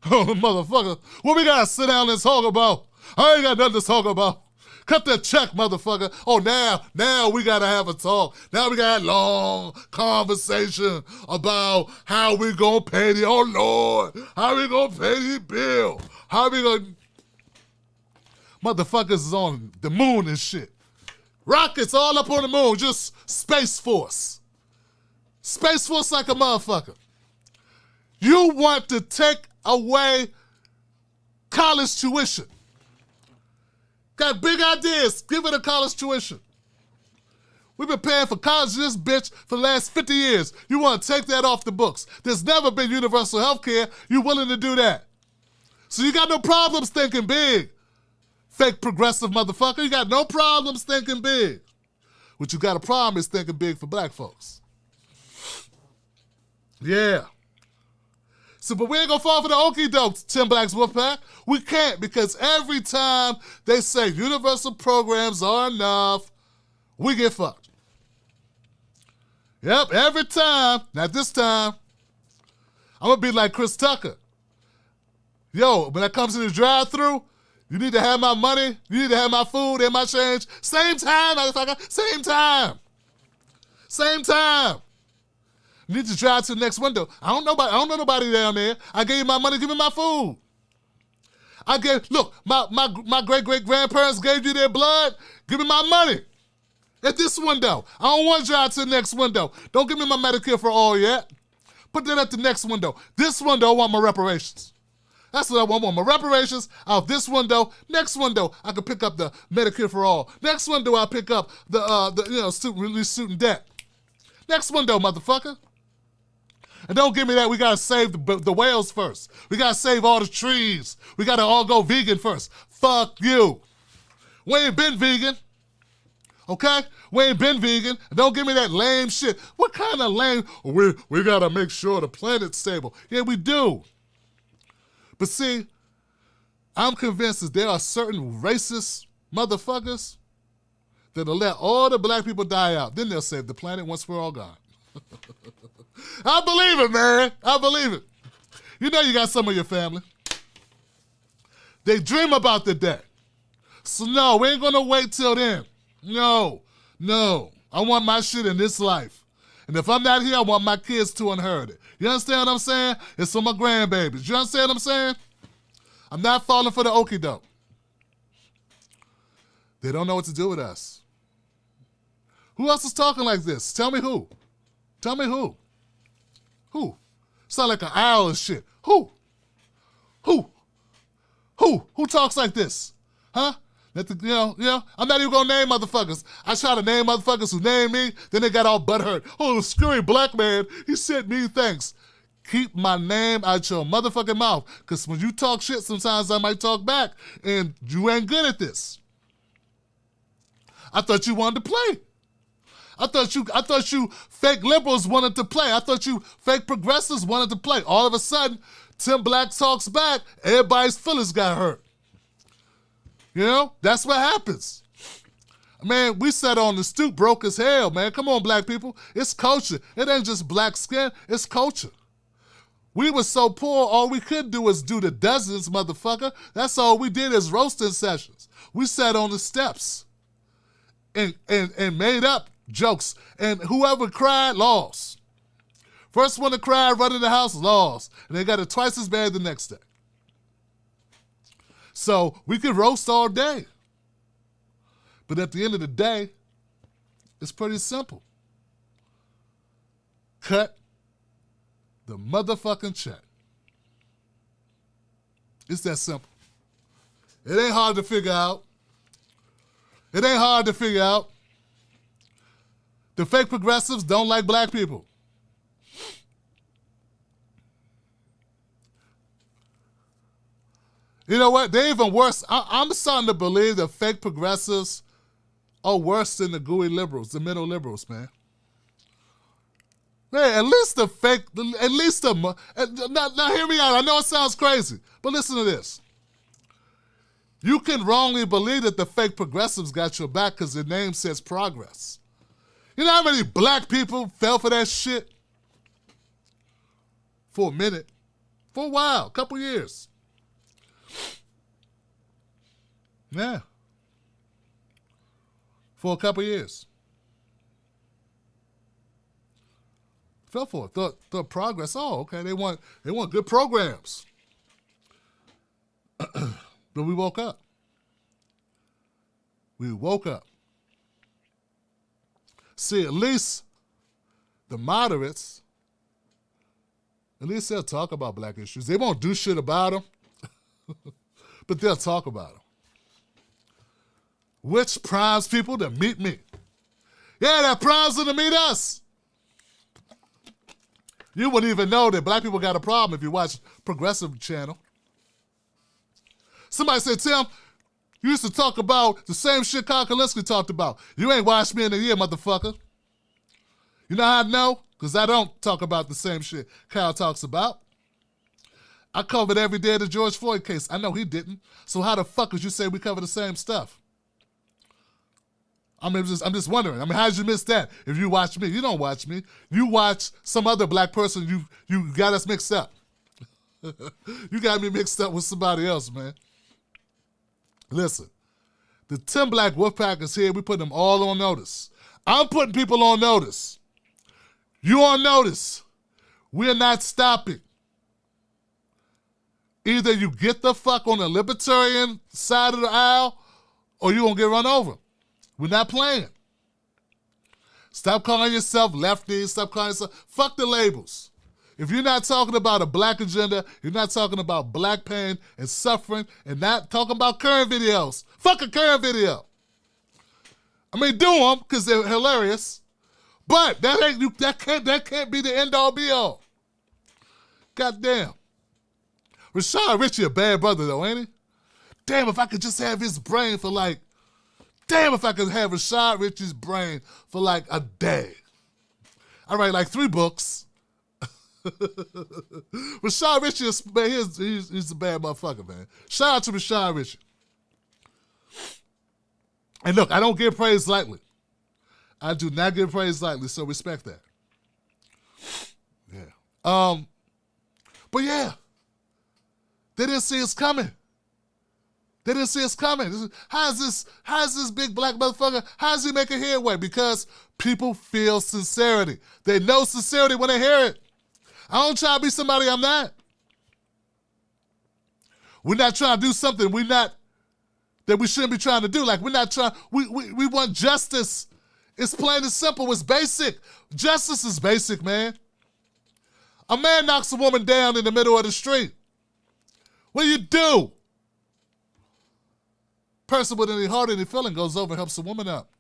Oh, motherfucker. What we gotta sit down and talk about? I ain't got nothing to talk about. Cut that check, motherfucker. Oh, now we gotta have a talk. Now we got a long conversation about how we gonna pay the, oh Lord, how we gonna pay the bill? How we gonna, motherfuckers is on the moon and shit. Rockets all up on the moon, just Space Force. Space Force like a motherfucker. You want to take away college tuition. Got big ideas, give it a college tuition. We've been paying for college this bitch for the last 50 years. You want to take that off the books. There's never been universal health care. You willing to do that. So you got no problems thinking big. Fake progressive motherfucker, you got no problems thinking big. What you got a problem is thinking big for black folks. Yeah. So, but we ain't gonna fall for the okie doke, Tim Black's Wolfpack. We can't, because every time they say universal programs are enough, we get fucked. Yep, every time. Not this time. I'm gonna be like Chris Tucker. Yo, when that comes to the drive-thru, You need to have my money. You need to have my food and my change. Same time, motherfucker. Same time. Same time. You need to drive to the next window. I don't know nobody down there. I gave you my money. Give me my food. Look, my great-great-grandparents gave you their blood. Give me my money. At this window. I don't want to drive to the next window. Don't give me my Medicare for all yet. Put that at the next window. This window, I want my reparations. That's what I want. I want my reparations out this window. Next window, I can pick up the Medicare for all. Next window, I'll pick up the student debt. Next window, motherfucker. And don't give me that. We got to save the whales first. We got to save all the trees. We got to all go vegan first. Fuck you. We ain't been vegan. Okay? We ain't been vegan. Don't give me that lame shit. What kind of lame? We got to make sure the planet's stable. Yeah, we do. But see, I'm convinced that there are certain racist motherfuckers that'll let all the black people die out. Then they'll save the planet once we're all gone. I believe it, man. I believe it. You know you got some of your family. They dream about the day. So no, we ain't gonna wait till then. No. I want my shit in this life. And if I'm not here, I want my kids to inherit it. You understand what I'm saying? It's for my grandbabies. You understand what I'm saying? I'm not falling for the okie doke. They don't know what to do with us. Who else is talking like this? Tell me who. Tell me who. Who? Sound like an owl and shit. Who? Who talks like this? Huh? I'm not even gonna name motherfuckers. I try to name motherfuckers who name me, then they got all butthurt. Oh, the scary black man, he sent me thanks. Keep my name out your motherfucking mouth, because when you talk shit, sometimes I might talk back, and you ain't good at this. I thought you wanted to play. I thought you fake liberals wanted to play. I thought you fake progressives wanted to play. All of a sudden, Tim Black talks back, everybody's feelings got hurt. You know, that's what happens. Man, we sat on the stoop broke as hell, man. Come on, black people. It's culture. It ain't just black skin, it's culture. We were so poor, all we could do is do the dozens, motherfucker. That's all we did is roasting sessions. We sat on the steps and made up jokes. And whoever cried, lost. First one to cry, run in the house, lost. And they got it twice as bad the next day. So we could roast all day. But at the end of the day, it's pretty simple. Cut the motherfucking check. It's that simple. It ain't hard to figure out. It ain't hard to figure out. The fake progressives don't like black people. You know what? They're even worse. I'm starting to believe that fake progressives are worse than the gooey liberals, the middle liberals, man. Man, at least now hear me out. I know it sounds crazy, but listen to this. You can wrongly believe that the fake progressives got your back because their name says progress. You know how many black people fell for that shit? For a minute. For a while, a couple years. Yeah. For a couple years. Fell for it. Thought progress. Oh, okay. They want good programs. But we woke up. We woke up. See, at least the moderates, at least they'll talk about black issues. They won't do shit about them. But they'll talk about them. Which primes people to meet me. Yeah, that primes them to meet us. You wouldn't even know that black people got a problem if you watch Progressive Channel. Somebody said, Tim, you used to talk about the same shit Kyle Kulinski talked about. You ain't watched me in a year, motherfucker. You know how I know? Because I don't talk about the same shit Kyle talks about. I covered every day of the George Floyd case. I know he didn't. So how the fuck would you say we cover the same stuff? I'm just wondering. How did you miss that if you watch me? You don't watch me. You watch some other black person. You got us mixed up. You got me mixed up with somebody else, man. Listen, the Tim Black Wolfpack is here. We put them all on notice. I'm putting people on notice. You on notice. We're not stopping. Either you get the fuck on the libertarian side of the aisle or you're going to get run over. We're not playing. Stop calling yourself lefty. Stop calling yourself... Fuck the labels. If you're not talking about a black agenda, you're not talking about black pain and suffering and not talking about current videos. Fuck a current video. I mean, do them because they're hilarious. But that can't be the end-all be-all. Goddamn. Rashad Richey a bad brother, though, ain't he? Damn, if I could just have his brain for like... Damn, if I could have Rashad Richey's brain for like a day. I write like 3 books. Rashad Richey, he's a bad motherfucker, man. Shout out to Rashad Richey. And look, I don't give praise lightly. I do not give praise lightly, so respect that. Yeah. But yeah, they didn't see us coming. They didn't see us coming. How is this big black motherfucker, how is he making headway? Because people feel sincerity. They know sincerity when they hear it. I don't try to be somebody I'm not. We're not trying to do something that we shouldn't be trying to do. Like, we're not trying, we want justice. It's plain and simple, it's basic. Justice is basic, man. A man knocks a woman down in the middle of the street. What do? Person with any heart, any feeling goes over and helps the woman up.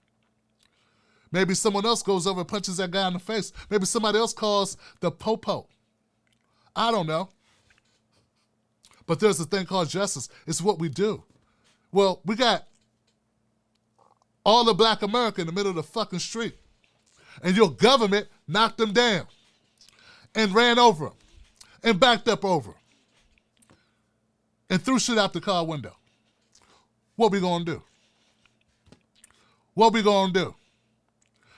Maybe someone else goes over and punches that guy in the face. Maybe somebody else calls the popo. I don't know. But there's a thing called justice. It's what we do. Well, we got all of black America in the middle of the fucking street. And your government knocked them down and ran over them and backed up over them and threw shit out the car window. What we gonna do? What we gonna do?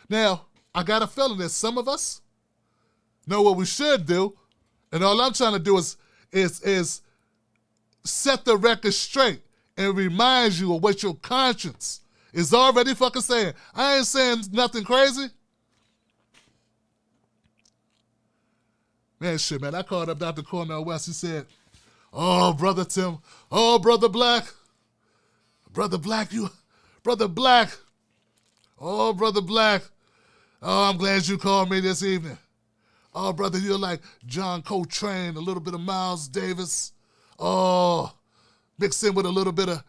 Now, I got a feeling that some of us know what we should do, and all I'm trying to do is set the record straight and remind you of what your conscience is already fucking saying. I ain't saying nothing crazy. Man, shit, man, I called up Dr. Cornel West. He said, oh, Brother Tim, oh, Brother Black, Brother Black, Brother Black, oh, Brother Black, oh, I'm glad you called me this evening. Oh, brother, you're like John Coltrane, a little bit of Miles Davis. Oh, mixed in with a little bit of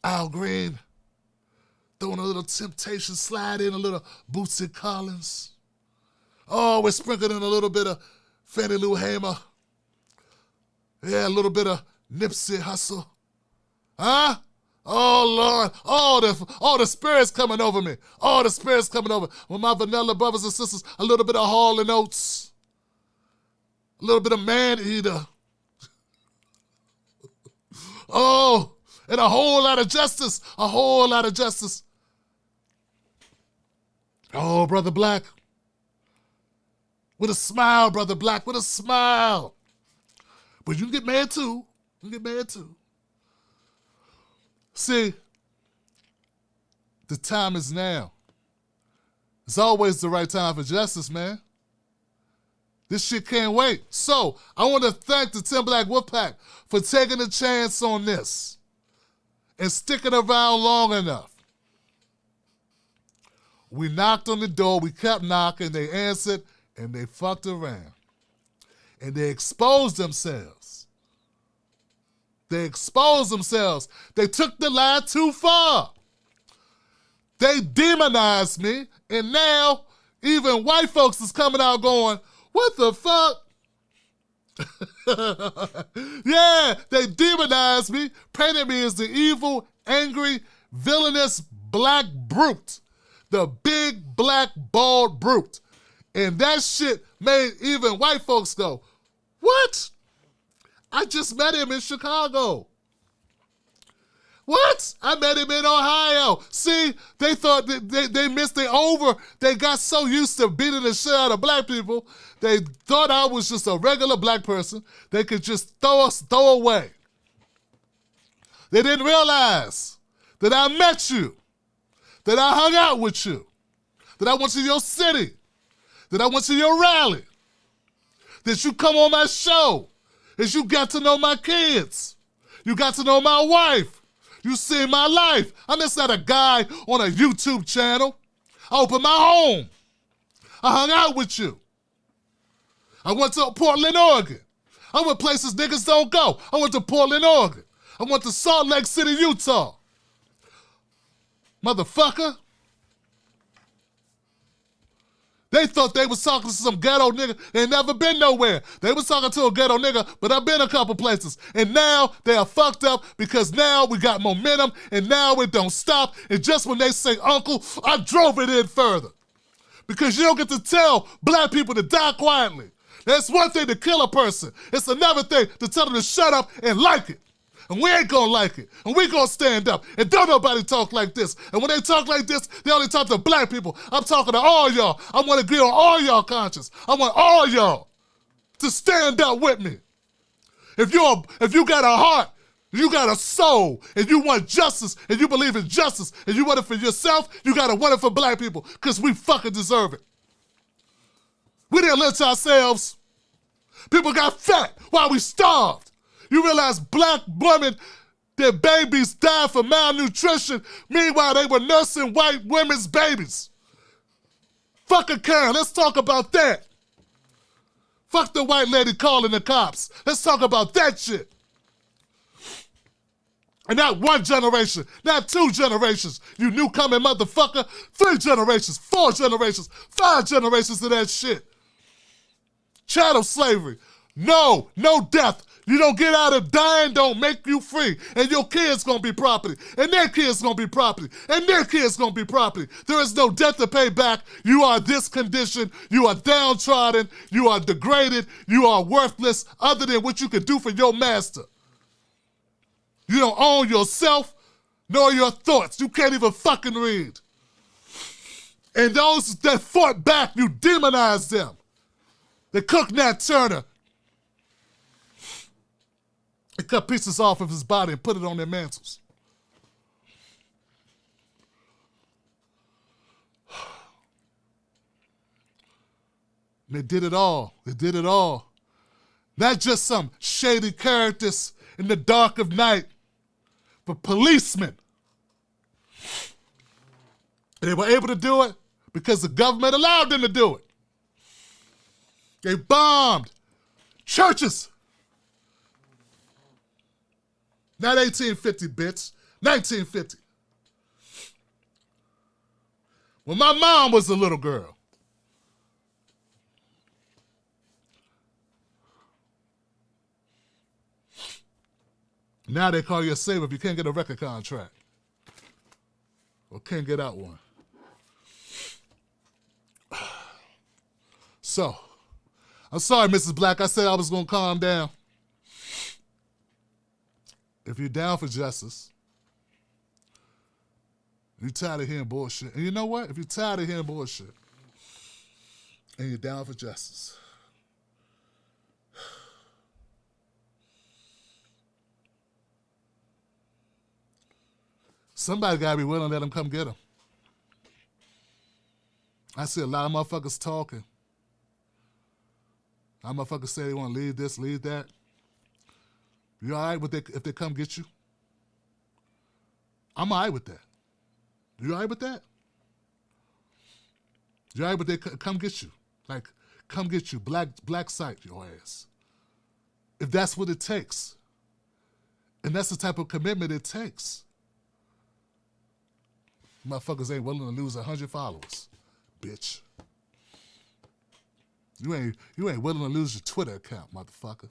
Al Green. Throwing a little Temptation, slide in a little Bootsy Collins. Oh, we're sprinkling in a little bit of Fannie Lou Hamer. Yeah, a little bit of Nipsey Hussle. Huh? Oh, Lord. Oh, the spirit's coming over me. Oh, the spirit's coming over. With my vanilla brothers and sisters, a little bit of Hall & Oates. A little bit of Man-Eater. Oh, and a whole lot of justice. A whole lot of justice. Oh, Brother Black. With a smile, Brother Black, with a smile. But you can get mad too. You can get mad too. See, the time is now. It's always the right time for justice, man. This shit can't wait. So, I want to thank the Tim Black Wolfpack for taking a chance on this and sticking around long enough. We knocked on the door, we kept knocking, they answered, and they fucked around. And they exposed themselves. They exposed themselves. They took the lie too far. They demonized me, and now even white folks is coming out going, what the fuck? Yeah, they demonized me, painted me as the evil, angry, villainous black brute. The big, black, bald brute. And that shit made even white folks go, what? I just met him in Chicago. What? I met him in Ohio. See, they thought they missed it over. They got so used to beating the shit out of black people, they thought I was just a regular black person they could just throw away. They didn't realize that I met you, that I hung out with you, that I went to your city, that I went to your rally, that you come on my show, that you got to know my kids, you got to know my wife, you see my life. I'm just not a guy on a YouTube channel. I opened my home. I hung out with you. I went to Portland, Oregon. I went places niggas don't go. I went to Portland, Oregon. I went to Salt Lake City, Utah. Motherfucker. They thought they was talking to some ghetto nigga. They ain't never been nowhere. They was talking to a ghetto nigga, but I've been a couple places. And now they are fucked up because now we got momentum and now it don't stop. And just when they say uncle, I drove it in further. Because you don't get to tell black people to die quietly. That's one thing to kill a person. It's another thing to tell them to shut up and like it. And we ain't gonna like it. And we gonna stand up. And don't nobody talk like this. And when they talk like this, they only talk to black people. I'm talking to all y'all. I wanna get on all y'all conscience. I want all y'all to stand up with me. If you got a heart, you got a soul, and you want justice, and you believe in justice, and you want it for yourself, you gotta want it for black people, because we fucking deserve it. We didn't lynch ourselves. People got fat while we starved. You realize black women, their babies died from malnutrition. Meanwhile, they were nursing white women's babies. Fucking Karen, let's talk about that. Fuck the white lady calling the cops. Let's talk about that shit. And not one generation, not 2 generations, you newcomer motherfucker. 3 generations, 4 generations, 5 generations of that shit. Chattel slavery. No death. You don't get out of dying, don't make you free. And your kids gonna be property. And their kids gonna be property. And their kids gonna be property. There is no debt to pay back. You are this condition. You are downtrodden. You are degraded. You are worthless other than what you can do for your master. You don't own yourself nor your thoughts. You can't even fucking read. And those that fought back, you demonized them. They cooked Nat Turner. They cut pieces off of his body and put it on their mantles. They did it all. They did it all. Not just some shady characters in the dark of night, but policemen. And they were able to do it because the government allowed them to do it. They bombed churches. Not 1850, bitch. 1950. When my mom was a little girl. Now they call you a saver if you can't get a record contract. Or can't get out one. So, I'm sorry, Mrs. Black. I said I was going to calm down. If you're down for justice, you're tired of hearing bullshit. And you know what? If you're tired of hearing bullshit and you're down for justice, somebody got to be willing to let them come get them. I see a lot of motherfuckers talking. A lot of motherfuckers say they want to leave this, leave that. You all right with it if they come get you? I'm all right with that. You all right with that? You all right with they come get you? Like, come get you, black sight your ass. If that's what it takes. And that's the type of commitment it takes. Motherfuckers ain't willing to lose 100 followers, bitch. You ain't willing to lose your Twitter account, motherfucker.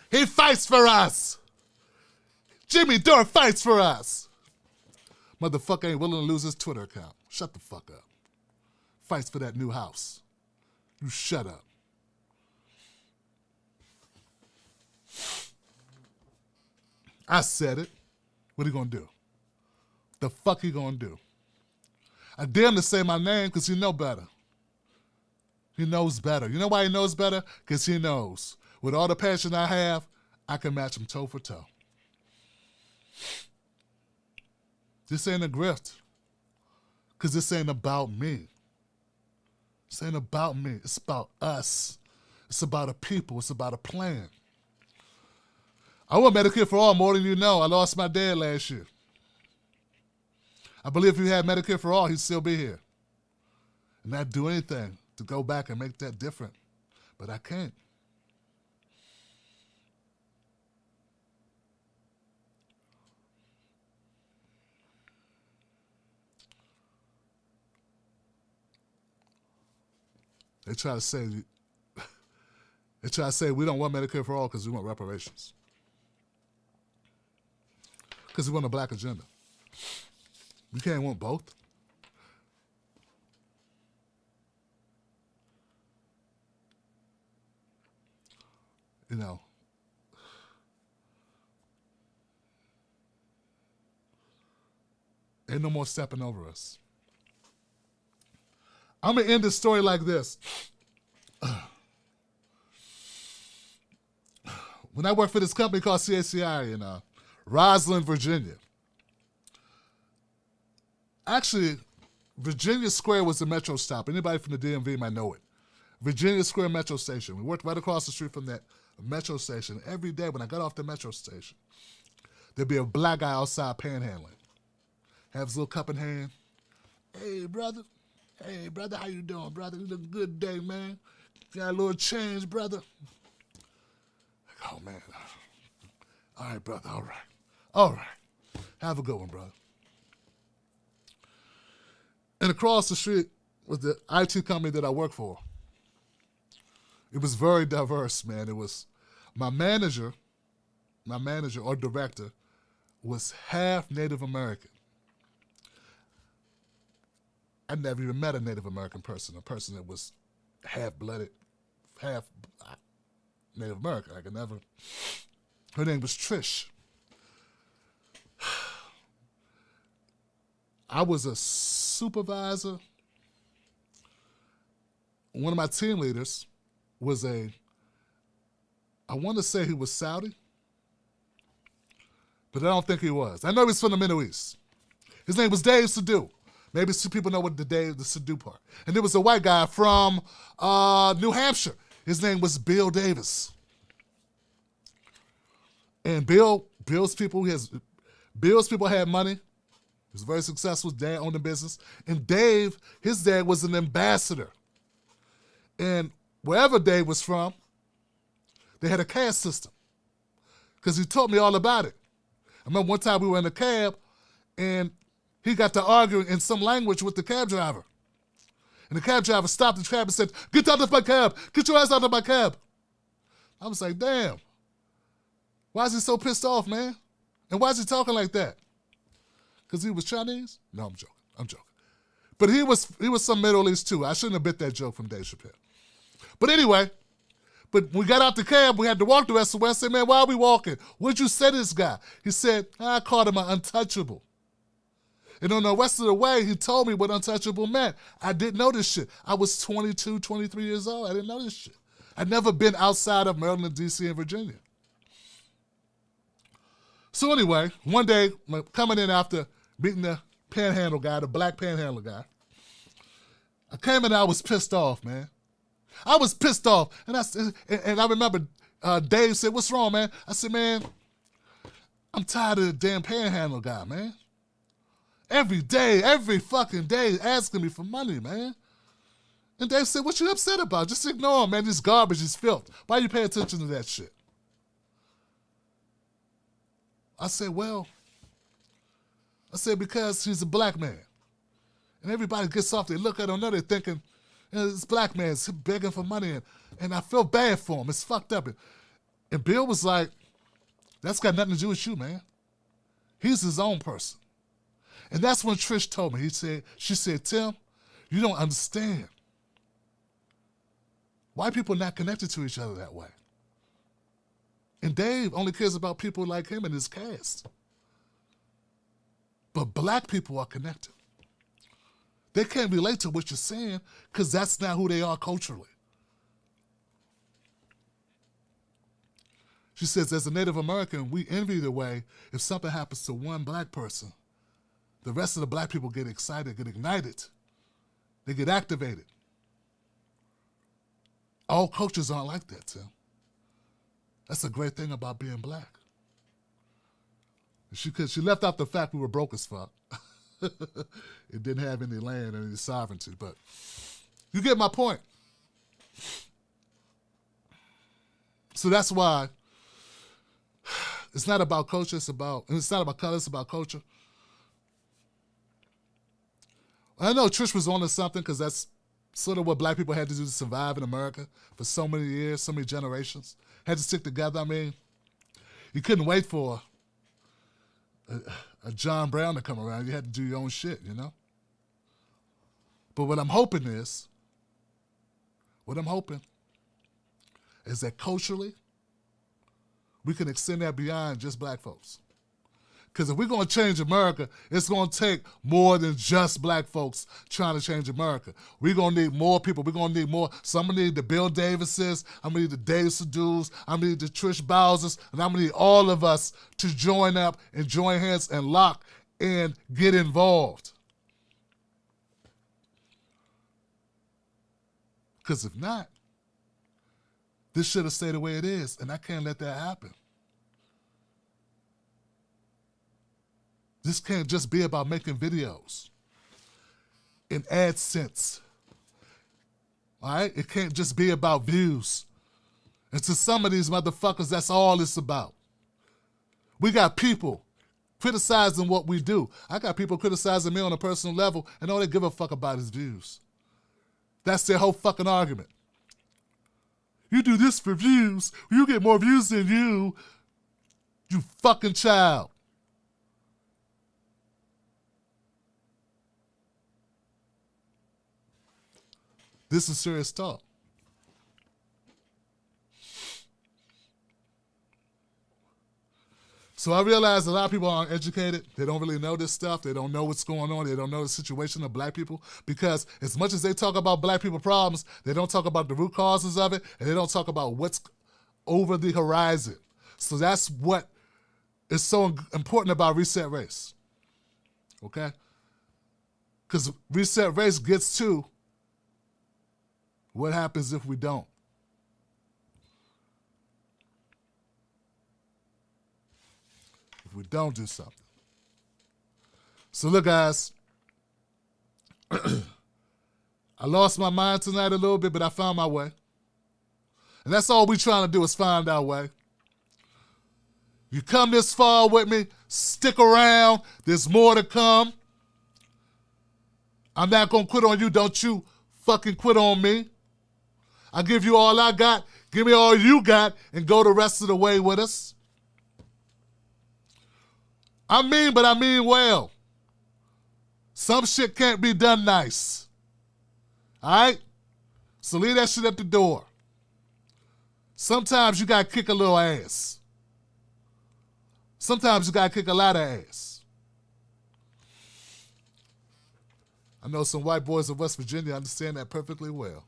He fights for us. Jimmy Dore fights for us. Motherfucker ain't willing to lose his Twitter account. Shut the fuck up. Fights for that new house. You shut up. I said it. What he gonna do? The fuck he gonna do? I dare him to say my name because he know better. He knows better. You know why he knows better? Because he knows with all the passion I have, I can match them toe for toe. This ain't a grift, because this ain't about me. This ain't about me. It's about us. It's about a people. It's about a plan. I want Medicare for all more than you know. I lost my dad last year. I believe if you had Medicare for all, he'd still be here and not do anything to go back and make that different. But I can't. They try to say we don't want Medicare for all because we want reparations. Because we want a black agenda. You can't want both. You know, ain't no more stepping over us. I'm going to end this story like this. When I worked for this company called CACI in Roslyn, Virginia, actually, Virginia Square was the metro stop. Anybody from the DMV might know it. Virginia Square Metro Station. We worked right across the street from that metro station. Every day when I got off the metro station, there'd be a black guy outside panhandling. Have his little cup in hand. Hey, brother. Hey, brother, how you doing, brother? You look good today, man. Got a little change, brother. Like, oh, man. All right, brother, all right. All right. Have a good one, brother. And across the street was the IT company that I work for. It was very diverse, man. It was my manager or director was half Native American. I never even met a Native American person, a person that was half-blooded, half Native American. I could never. Her name was Trish. I was a supervisor. One of my team leaders was I want to say he was Saudi, but I don't think he was. I know he's from the Middle East. His name was Dave Sadu. Maybe some people know what the Sadu part. And there was a white guy from New Hampshire. His name was Bill Davis. And Bill's people had money. He was very successful. His dad owned a business. And Dave, his dad was an ambassador. And wherever Dave was from, they had a caste system. Because he told me all about it. I remember one time we were in a cab, and he got to arguing in some language with the cab driver. And the cab driver stopped the cab and said, "Get out of my cab. Get your ass out of my cab." I was like, damn. Why is he so pissed off, man? And why is he talking like that? Because he was Chinese? No, I'm joking. But he was some Middle East too. I shouldn't have bit that joke from Dave Chappelle. But anyway, when we got out the cab, we had to walk the rest of the way. I said, "Man, why are we walking? What'd you say to this guy?" He said, "I called him an untouchable." And on the rest of the way, he told me what untouchable meant. I didn't know this shit. I was 22, 23 years old. I didn't know this shit. I'd never been outside of Maryland, D.C., and Virginia. So anyway, one day, coming in after meeting the panhandle guy, the black panhandle guy, I came in and I was pissed off, man. I was pissed off. And I remember Dave said, "What's wrong, man?" I said, "Man, I'm tired of the damn panhandle guy, man. Every fucking day, asking me for money, man." And Dave said, "What you upset about? Just ignore him, man. This garbage is filth. Why you pay attention to that shit?" I said, because he's a black man. And everybody gets off, they look at him, they're thinking, this black man's begging for money, and I feel bad for him. It's fucked up. And Bill was like, "That's got nothing to do with you, man. He's his own person." And that's when Trish told me. She said, "Tim, you don't understand. White people are not connected to each other that way. And Dave only cares about people like him and his caste. But black people are connected. They can't relate to what you're saying because that's not who they are culturally." She says, as a Native American, we envy the way if something happens to one black person, the rest of the black people get excited, get ignited. They get activated. All cultures aren't like that, Tim. That's a great thing about being black. She left out the fact we were broke as fuck. It didn't have any land and any sovereignty, but you get my point. So that's why it's not about culture, it's not about color, it's about culture. I know Trish was onto something because that's sort of what black people had to do to survive in America for so many years, so many generations. Had to stick together. I mean, you couldn't wait for a John Brown to come around. You had to do your own shit, you know? But what I'm hoping is that culturally, we can extend that beyond just black folks. Because if we're going to change America, it's going to take more than just black folks trying to change America. We're going to need more people. We're going to need more. So I'm going to need the Bill Davises. I'm going to need the Dave Saduls. I'm going to need the Trish Bowsers. And I'm going to need all of us to join up and join hands and lock and get involved. Because if not, this should have stayed the way it is, and I can't let that happen. This can't just be about making videos in AdSense. All right? It can't just be about views. And to some of these motherfuckers, that's all it's about. We got people criticizing what we do. I got people criticizing me on a personal level, and all they give a fuck about is views. That's their whole fucking argument. You do this for views. You get more views than you fucking child. This is serious talk. So I realize a lot of people aren't educated. They don't really know this stuff. They don't know what's going on. They don't know the situation of black people. Because as much as they talk about black people problems, they don't talk about the root causes of it, and they don't talk about what's over the horizon. So that's what is so important about Reset Race. Okay? Because Reset Race gets to what happens if we don't. If we don't do something. So look, guys, I lost my mind tonight a little bit, but I found my way. And that's all we're trying to do is find our way. You come this far with me, stick around. There's more to come. I'm not going to quit on you. Don't you fucking quit on me. I'll give you all I got. Give me all you got and go the rest of the way with us. I mean, but I mean well. Some shit can't be done nice. All right? So leave that shit at the door. Sometimes you got to kick a little ass. Sometimes you got to kick a lot of ass. I know some white boys in West Virginia understand that perfectly well.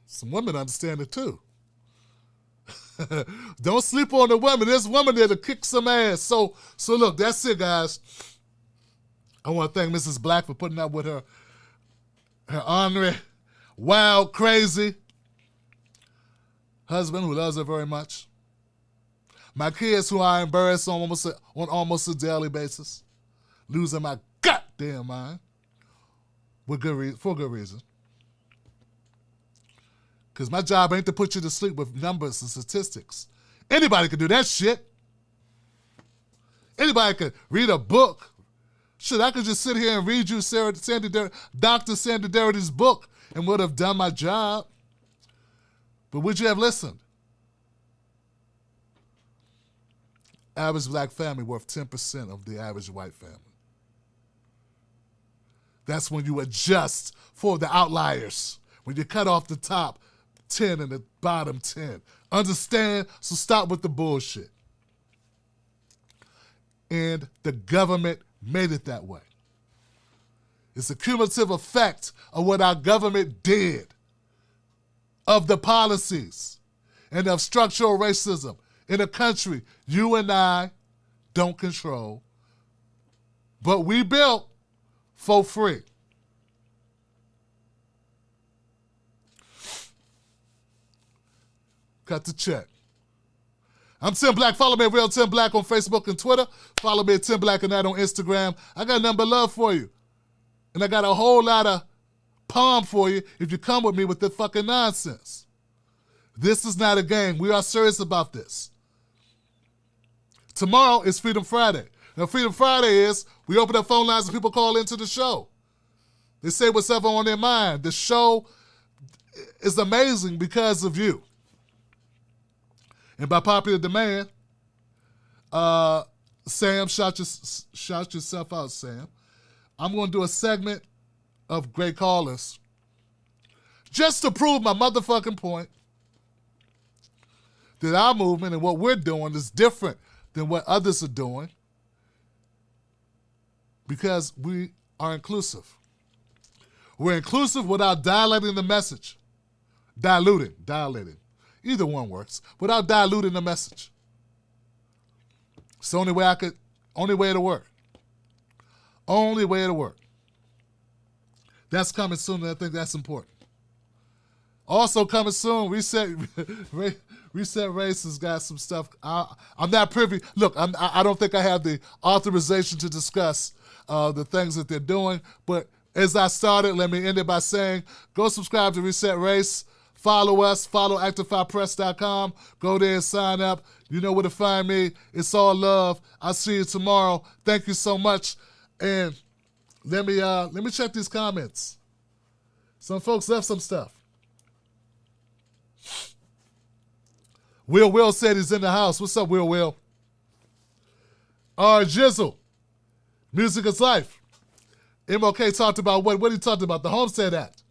Some women understand it too. Don't sleep on the women. There's women there to kick some ass. So look, that's it, guys. I want to thank Mrs. Black for putting up with her ornery, wild, crazy husband who loves her very much. My kids who I embarrass on almost a daily basis, losing my goddamn mind for good reason. Because my job ain't to put you to sleep with numbers and statistics. Anybody can do that shit. Anybody can read a book. Shit, I could just sit here and read you Dr. Sandy Darity's book and would have done my job. But would you have listened? Average black family worth 10% of the average white family. That's when you adjust for the outliers. When you cut off the top 10 and the bottom 10. Understand? So stop with the bullshit. And the government made it that way. It's a cumulative effect of what our government did, of the policies, and of structural racism in a country you and I don't control, but we built for free. Cut the check. I'm Tim Black. Follow me at Real Tim Black on Facebook and Twitter. Follow me at Tim Black and that on Instagram. I got nothing but love for you. And I got a whole lot of palm for you if you come with me with the fucking nonsense. This is not a game. We are serious about this. Tomorrow is Freedom Friday. Now, Freedom Friday is we open up phone lines and people call into the show. They say what's ever on their mind. The show is amazing because of you. And by popular demand, Sam, shout yourself out, Sam. I'm going to do a segment of great callers just to prove my motherfucking point that our movement and what we're doing is different than what others are doing because we are inclusive. We're inclusive without dilating the message. Dilating. Either one works. Without diluting the message. It's the only way it'll work. Only way it'll work. That's coming soon, and I think that's important. Also coming soon, Reset Race has got some stuff. I'm not privy. Look, I don't think I have the authorization to discuss the things that they're doing, but as I started, let me end it by saying, go subscribe to Reset Race. Follow us. Follow ActiveFirePress.com. Go there and sign up. You know where to find me. It's all love. I'll see you tomorrow. Thank you so much. And let me check these comments. Some folks left some stuff. Will said he's in the house. What's up, Will? Jizzle. Music is life. MLK talked about what he talked about? The Homestead Act.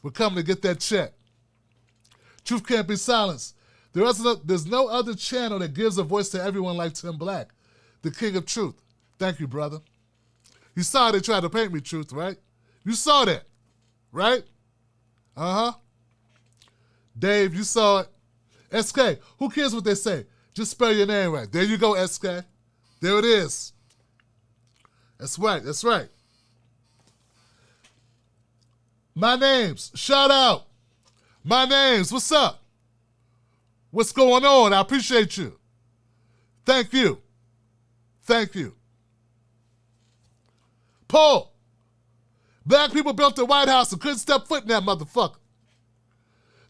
We're coming to get that check. Truth can't be silenced. There's no other channel that gives a voice to everyone like Tim Black, the king of truth. Thank you, brother. You saw they tried to paint me truth, right? You saw that, right? Uh-huh. Dave, you saw it. SK, who cares what they say? Just spell your name right. There you go, SK. There it is. That's right. My names, shout out. My names, what's up? What's going on? I appreciate you. Thank you. Paul, black people built the White House and couldn't step foot in that motherfucker.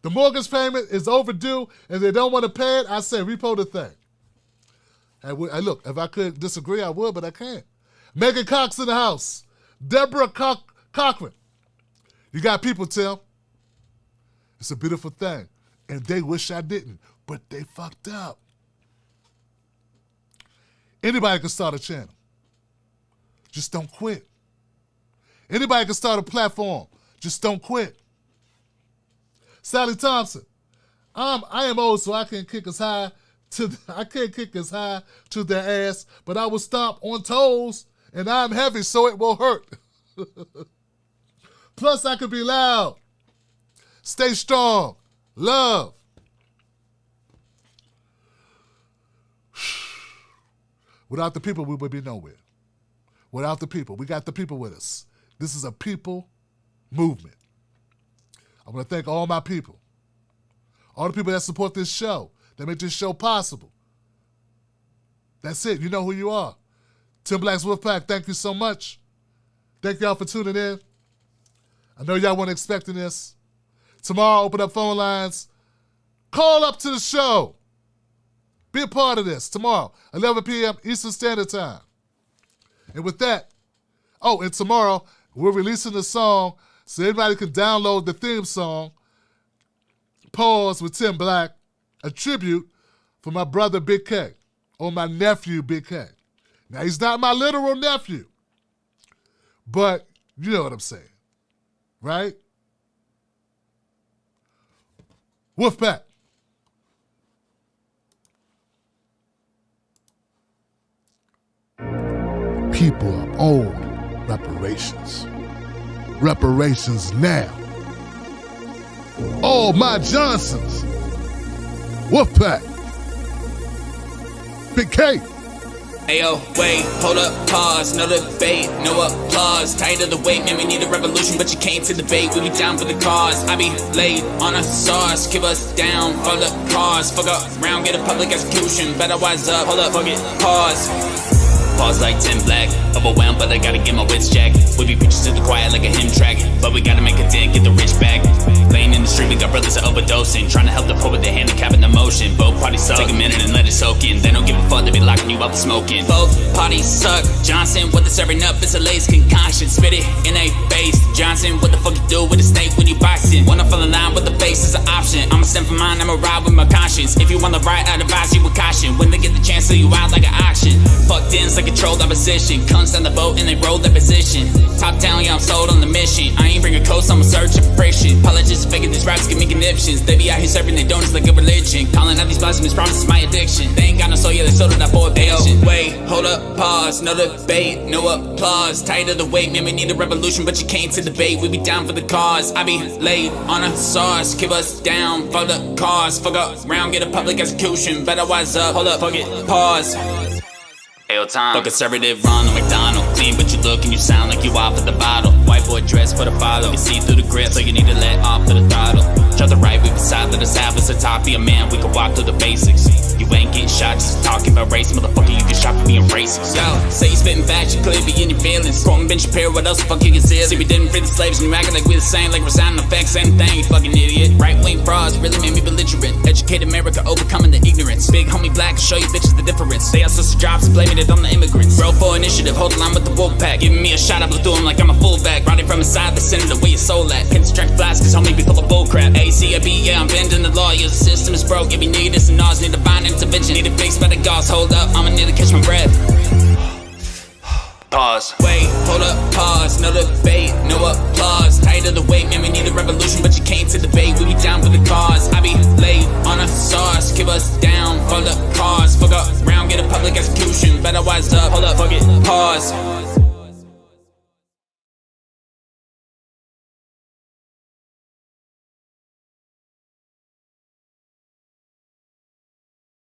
The mortgage payment is overdue and they don't want to pay it. I say repo the thing. And look, if I could disagree, I would, but I can't. Megan Cox in the house. Deborah Cochran. You got people, Tim. It's a beautiful thing. And they wish I didn't, but they fucked up. Anybody can start a channel. Just don't quit. Anybody can start a platform. Just don't quit. Sally Thompson. I am old, so I can't kick as high to their ass, but I will stomp on toes, and I'm heavy, so it will hurt. Plus, I can be loud. Stay strong. Love. Without the people, we would be nowhere. Without the people. We got the people with us. This is a people movement. I want to thank all my people. All the people that support this show, that make this show possible. That's it. You know who you are. Tim Black's Wolfpack, thank you so much. Thank y'all for tuning in. I know y'all weren't expecting this. Tomorrow, open up phone lines. Call up to the show. Be a part of this tomorrow, 11 p.m. Eastern Standard Time. And with that, and tomorrow, we're releasing the song so everybody can download the theme song, Pause with Tim Black, a tribute for my brother Big K, or my nephew Big K. Now, he's not my literal nephew, but you know what I'm saying, right? Wolfpack. People are owed reparations. reparations now. All my Johnsons. Wolfpack. Big K. Ayo, wait, hold up, pause, no debate, no applause. Tired of the wait, man, we need a revolution, but you came to debate. We be down for the cause. I be laid on a sauce, give us down for the cause. Fuck up, round, get a public execution. Better wise up, hold up, fuck it, pause. Pause like 10 black, overwhelmed, but I gotta get my wits jacked. We be preaching to the quiet like a hymn track, but we gotta make a dent, get the rich back. Laying in the street, we got brothers that overdosing, trying to help the poor with their handicap and emotion. Both parties suck, take a minute and let it soak in. They don't give a fuck, they be locking you up for smoking. Both parties suck. Johnson, what they're serving up is a lace concoction. Spit it in a face. Johnson, what the fuck you do with a snake when you boxing? Wanna fall in line with the base is an option. I'ma stand for mine, I'ma ride with my conscience. If you wanna ride, I'd advise you with caution. When they get the chance, sell you out like an auction. Fucked in, like controlled opposition. Cunts on the boat and they roll their position. Top down, yeah, I'm sold on the mission. I ain't bring a coast, I'm searching for friction. Apologists faking these raps give me conniptions. They be out here serving their donuts like a religion. Calling out these blasphemous promises my addiction. They ain't got no soul, yeah, they sold it out for a patient. Wait, hold up, pause, no debate, no applause. Tired of the wait, man, we need a revolution, but you came to debate. We be down for the cause. I be laid on a sauce, keep us down for the cause. Fuck up, round, get a public execution. Better wise up, hold up, fuck it, pause. Ayo, time. Fuck conservative, run on McDonald. Clean, but you look and you sound like you off at the bottle. White boy dress for the follow. You see through the grip, so you need to let off to the throttle. Try the right, we beside, let us have us a top. Be a man, we can walk through the basics. You ain't getting shot, just talking about race. Motherfucker, you get shot for being racist. Yo, say you spitting facts, you clearly be in your feelings. Quoting Ben Shapiro, what else the fuck you conceal? See, we didn't free the slaves, and you acting like we the same. Like resigning the facts, same thing, you fucking idiot. Right-wing frauds really made me belligerent. Educate America, overcoming the ignorance. Big homie black, show you bitches the difference. They outsource the jobs, blaming it on the immigrants. Bro for initiative, hold the line with the wolf pack. Giving me a shot, I blew through him like I'm a fullback. Riding from inside the center, the way your soul at. Can't distract flies, cause homie be full of bullcrap. ACAB, yeah, I'm bending the law. Yeah, the system is broke. If you need this and ours, need divine intervention. Need it fixed by the gods. Hold up, I'ma need to catch my breath. Pause. Wait, hold up, pause, no debate, no applause. Tired of the wait, man, we need a revolution, but you came to debate. We be down for the cause. I be laid on a sauce, keep us down for the cause. Fuck up, round, get a public execution. Better wise up, hold up, fuck it, pause.